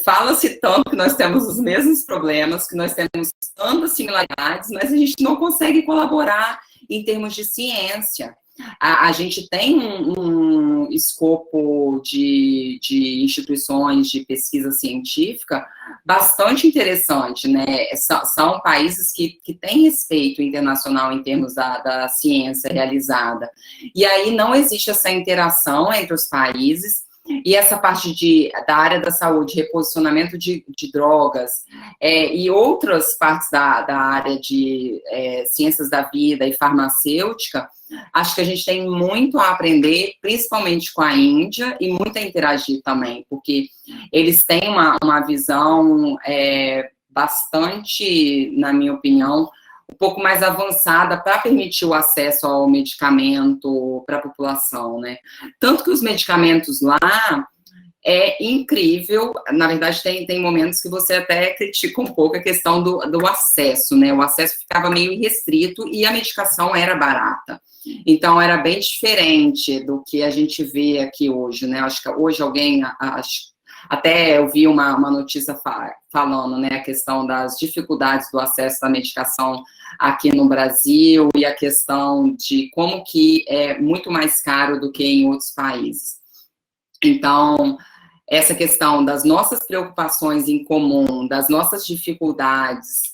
Fala-se tanto que nós temos os mesmos problemas, que nós temos tantas similaridades, mas a gente não consegue colaborar em termos de ciência. A gente tem um escopo de instituições de pesquisa científica bastante interessante, né? São países que têm respeito internacional em termos da ciência realizada. E aí não existe essa interação entre os países. E essa parte da área da saúde, reposicionamento de drogas, e outras partes da área de ciências da vida e farmacêutica, acho que a gente tem muito a aprender, principalmente com a Índia, e muito a interagir também, porque eles têm uma visão bastante, na minha opinião, um pouco mais avançada para permitir o acesso ao medicamento para a população, né? Tanto que os medicamentos lá é incrível, na verdade tem momentos que você até critica um pouco a questão do acesso, né? O acesso ficava meio irrestrito e a medicação era barata. Então, era bem diferente do que a gente vê aqui hoje, né? Acho que hoje Até eu vi uma notícia falando, né, a questão das dificuldades do acesso à medicação aqui no Brasil e a questão de como que é muito mais caro do que em outros países. Então, essa questão das nossas preocupações em comum, das nossas dificuldades,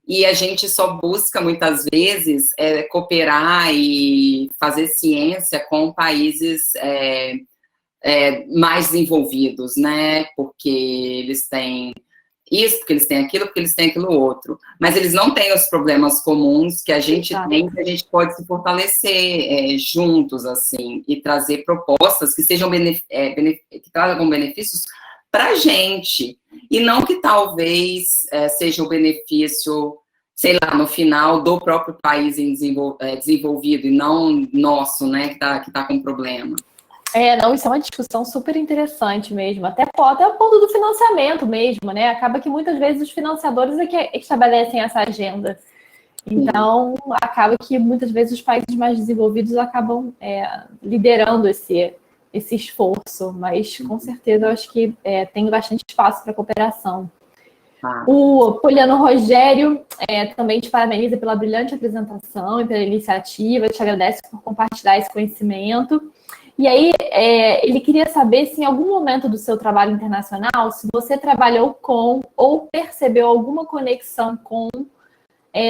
e a gente só busca, muitas vezes, cooperar e fazer ciência com países mais desenvolvidos, né? Porque eles têm isso, porque eles têm aquilo, porque eles têm aquilo outro. Mas eles não têm os problemas comuns que a gente tem, que a gente pode se fortalecer juntos, assim, e trazer propostas que sejam que tragam benefícios para a gente, e não que talvez seja o benefício, sei lá, no final, do próprio país desenvolvido, e não nosso, né, que tá com problema. Não, isso é uma discussão super interessante mesmo, até o ponto do financiamento mesmo, né? Acaba que muitas vezes os financiadores é que estabelecem essa agenda. Então, acaba que muitas vezes os países mais desenvolvidos acabam liderando esse esforço, mas com certeza eu acho que tem bastante espaço para cooperação. O Poliano Rogério também te parabeniza pela brilhante apresentação e pela iniciativa, te agradece por compartilhar esse conhecimento. E aí, ele queria saber se em algum momento do seu trabalho internacional, se você trabalhou com ou percebeu alguma conexão com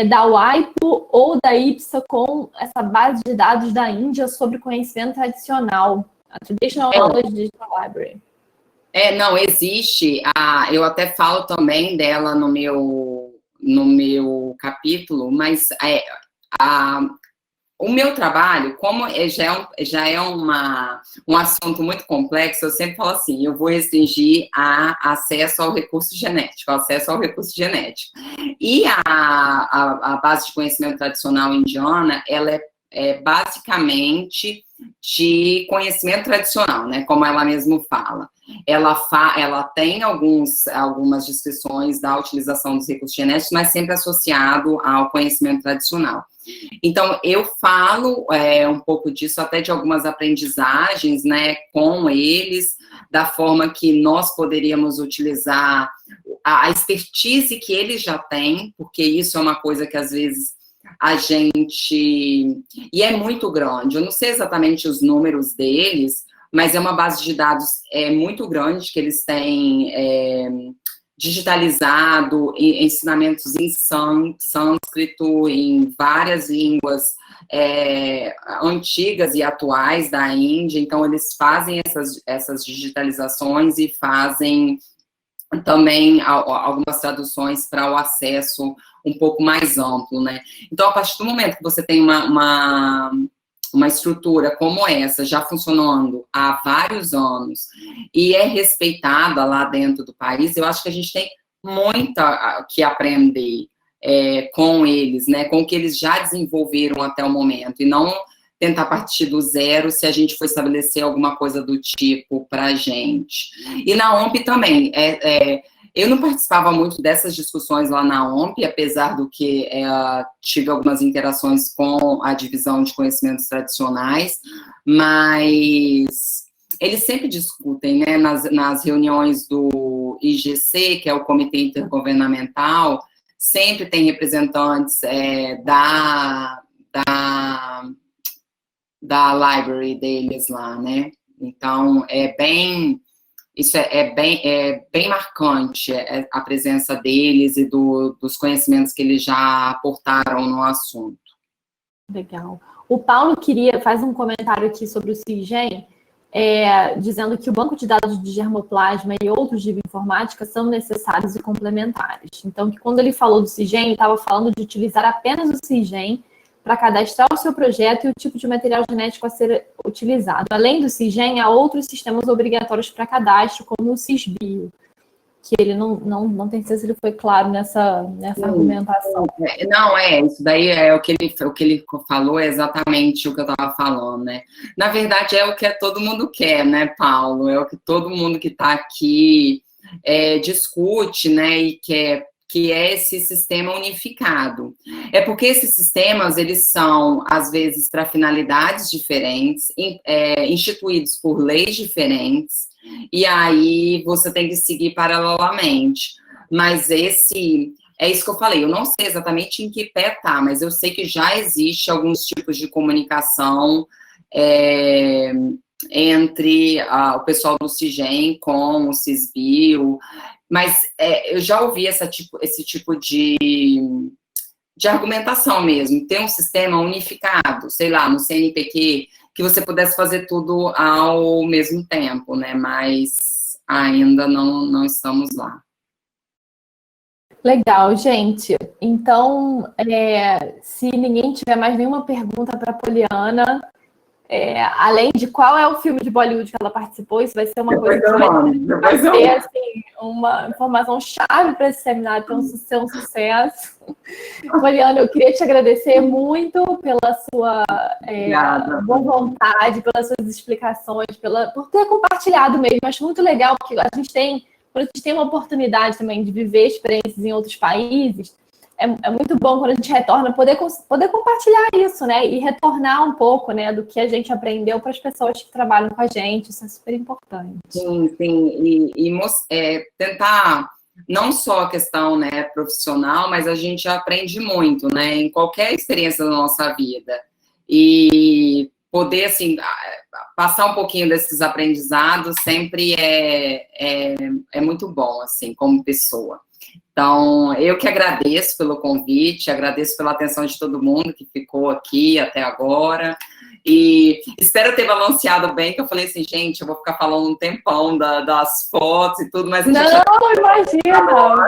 da WIPO ou da IPSA com essa base de dados da Índia sobre conhecimento tradicional, a Traditional Knowledge Digital Library. Não, existe. Eu até falo também dela no meu capítulo, mas o meu trabalho, como já é um assunto muito complexo, eu sempre falo assim, eu vou restringir a acesso ao recurso genético, E a base de conhecimento tradicional indiana, ela é basicamente de conhecimento tradicional, né, como ela mesmo fala. Ela tem algumas descrições da utilização dos recursos genéticos, mas sempre associado ao conhecimento tradicional. Então, eu falo um pouco disso, até de algumas aprendizagens, né, com eles, da forma que nós poderíamos utilizar a expertise que eles já têm, porque isso é uma coisa que, às vezes, a gente... E é muito grande, eu não sei exatamente os números deles, mas é uma base de dados muito grande, que eles têm digitalizado, ensinamentos em sânscrito, em várias línguas antigas e atuais da Índia. Então, eles fazem essas digitalizações e fazem também algumas traduções para o acesso um pouco mais amplo, né? Então, a partir do momento que você tem uma estrutura como essa, já funcionando há vários anos, e é respeitada lá dentro do país, eu acho que a gente tem muito que aprender com eles, né? Com o que eles já desenvolveram até o momento, e não tentar partir do zero se a gente for estabelecer alguma coisa do tipo para a gente. E na OMP também, eu não participava muito dessas discussões lá na OMP, apesar do que tive algumas interações com a divisão de conhecimentos tradicionais, mas eles sempre discutem, né, nas reuniões do IGC, que é o Comitê Intergovernamental, sempre tem representantes da library deles lá, né? Então, isso é bem marcante, a presença deles e dos conhecimentos que eles já aportaram no assunto. Legal. O Paulo faz um comentário aqui sobre o CIGEM, dizendo que o banco de dados de germoplasma e outros de bioinformática são necessários e complementares. Então, que quando ele falou do CIGEM, ele estava falando de utilizar apenas o CIGEM para cadastrar o seu projeto e o tipo de material genético a ser utilizado. Além do CIGEM, há outros sistemas obrigatórios para cadastro, como o CISBio, que ele não tem certeza se ele foi claro nessa argumentação. Não, isso daí o que ele falou, é exatamente o que eu estava falando, né? Na verdade, é o que todo mundo quer, né, Paulo? É o que todo mundo que está aqui discute, né, e quer, que é esse sistema unificado. É porque esses sistemas, eles são, às vezes, para finalidades diferentes, instituídos por leis diferentes, e aí você tem que seguir paralelamente. Mas é isso que eu falei, eu não sei exatamente em que pé tá, mas eu sei que já existe alguns tipos de comunicação entre o pessoal do CIGEM com o CISBio, mas eu já ouvi esse tipo de argumentação mesmo, ter um sistema unificado, sei lá, no CNPq, que você pudesse fazer tudo ao mesmo tempo, né? Mas ainda não estamos lá. Legal, gente. Então, se ninguém tiver mais nenhuma pergunta para a Poliana, além de qual é o filme de Bollywood que ela participou, isso vai ser uma coisa que vai ser assim, uma informação chave para esse seminário, para ser um sucesso. Poliana, eu queria te agradecer muito pela sua boa vontade, pelas suas explicações, por ter compartilhado mesmo. Acho muito legal, porque quando a gente tem uma oportunidade também de viver experiências em outros países, é muito bom quando a gente retorna, poder compartilhar isso, né? E retornar um pouco, né, do que a gente aprendeu para as pessoas que trabalham com a gente. Isso é super importante. Sim, sim. E tentar, não só a questão, né, profissional, mas a gente aprende muito, né, em qualquer experiência da nossa vida. E poder, assim, passar um pouquinho desses aprendizados sempre é muito bom, assim, como pessoa. Então, eu que agradeço pelo convite, agradeço pela atenção de todo mundo que ficou aqui até agora, e espero ter balanceado bem, que eu falei assim, gente, eu vou ficar falando um tempão das fotos e tudo, mas a gente... Não, imagina!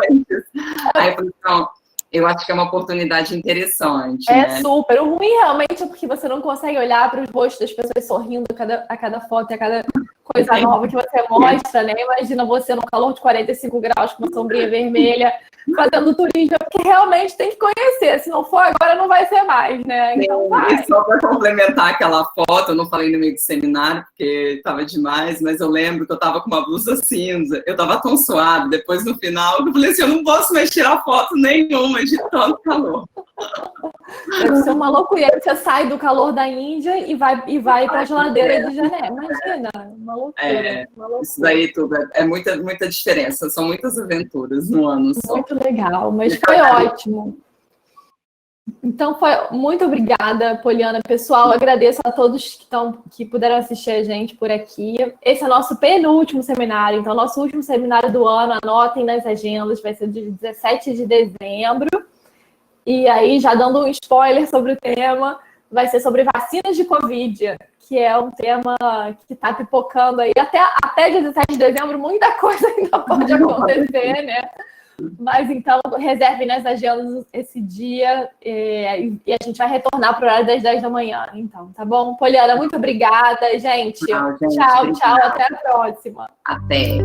Aí eu falei, não, eu acho que é uma oportunidade interessante, né? Super. O ruim realmente é porque você não consegue olhar para os rostos das pessoas sorrindo a cada foto e a cada coisa nova que você mostra, né? Imagina você no calor de 45 graus com uma sombrinha vermelha, fazendo turismo, porque realmente tem que conhecer. Se não for agora, não vai ser mais, né? Então vai. E só para complementar aquela foto, eu não falei no meio do seminário, porque estava demais, mas eu lembro que eu estava com uma blusa cinza, eu estava tão suada, depois no final, eu falei assim, eu não posso mais tirar foto nenhuma de tanto calor. Deve ser uma loucura. Aí você sai do calor da Índia e vai para a geladeira de Janeiro. Imagina, uma loucura. Isso daí tudo é muita diferença. São muitas aventuras no ano só. Muito legal, mas foi ótimo. Então, muito obrigada, Poliana. Pessoal, agradeço a todos que puderam assistir a gente por aqui. Esse é o nosso penúltimo seminário. Então, nosso último seminário do ano, anotem nas agendas, vai ser de 17 de dezembro. E aí, já dando um spoiler sobre o tema, vai ser sobre vacinas de Covid, que é um tema que está pipocando aí. Até 17 de dezembro, muita coisa ainda pode acontecer, né? Mas, então, reservem nas agendas esse dia e a gente vai retornar para o horário das 10 da manhã. Então, tá bom? Poliana, muito obrigada, gente. Tchau, até a próxima. Até.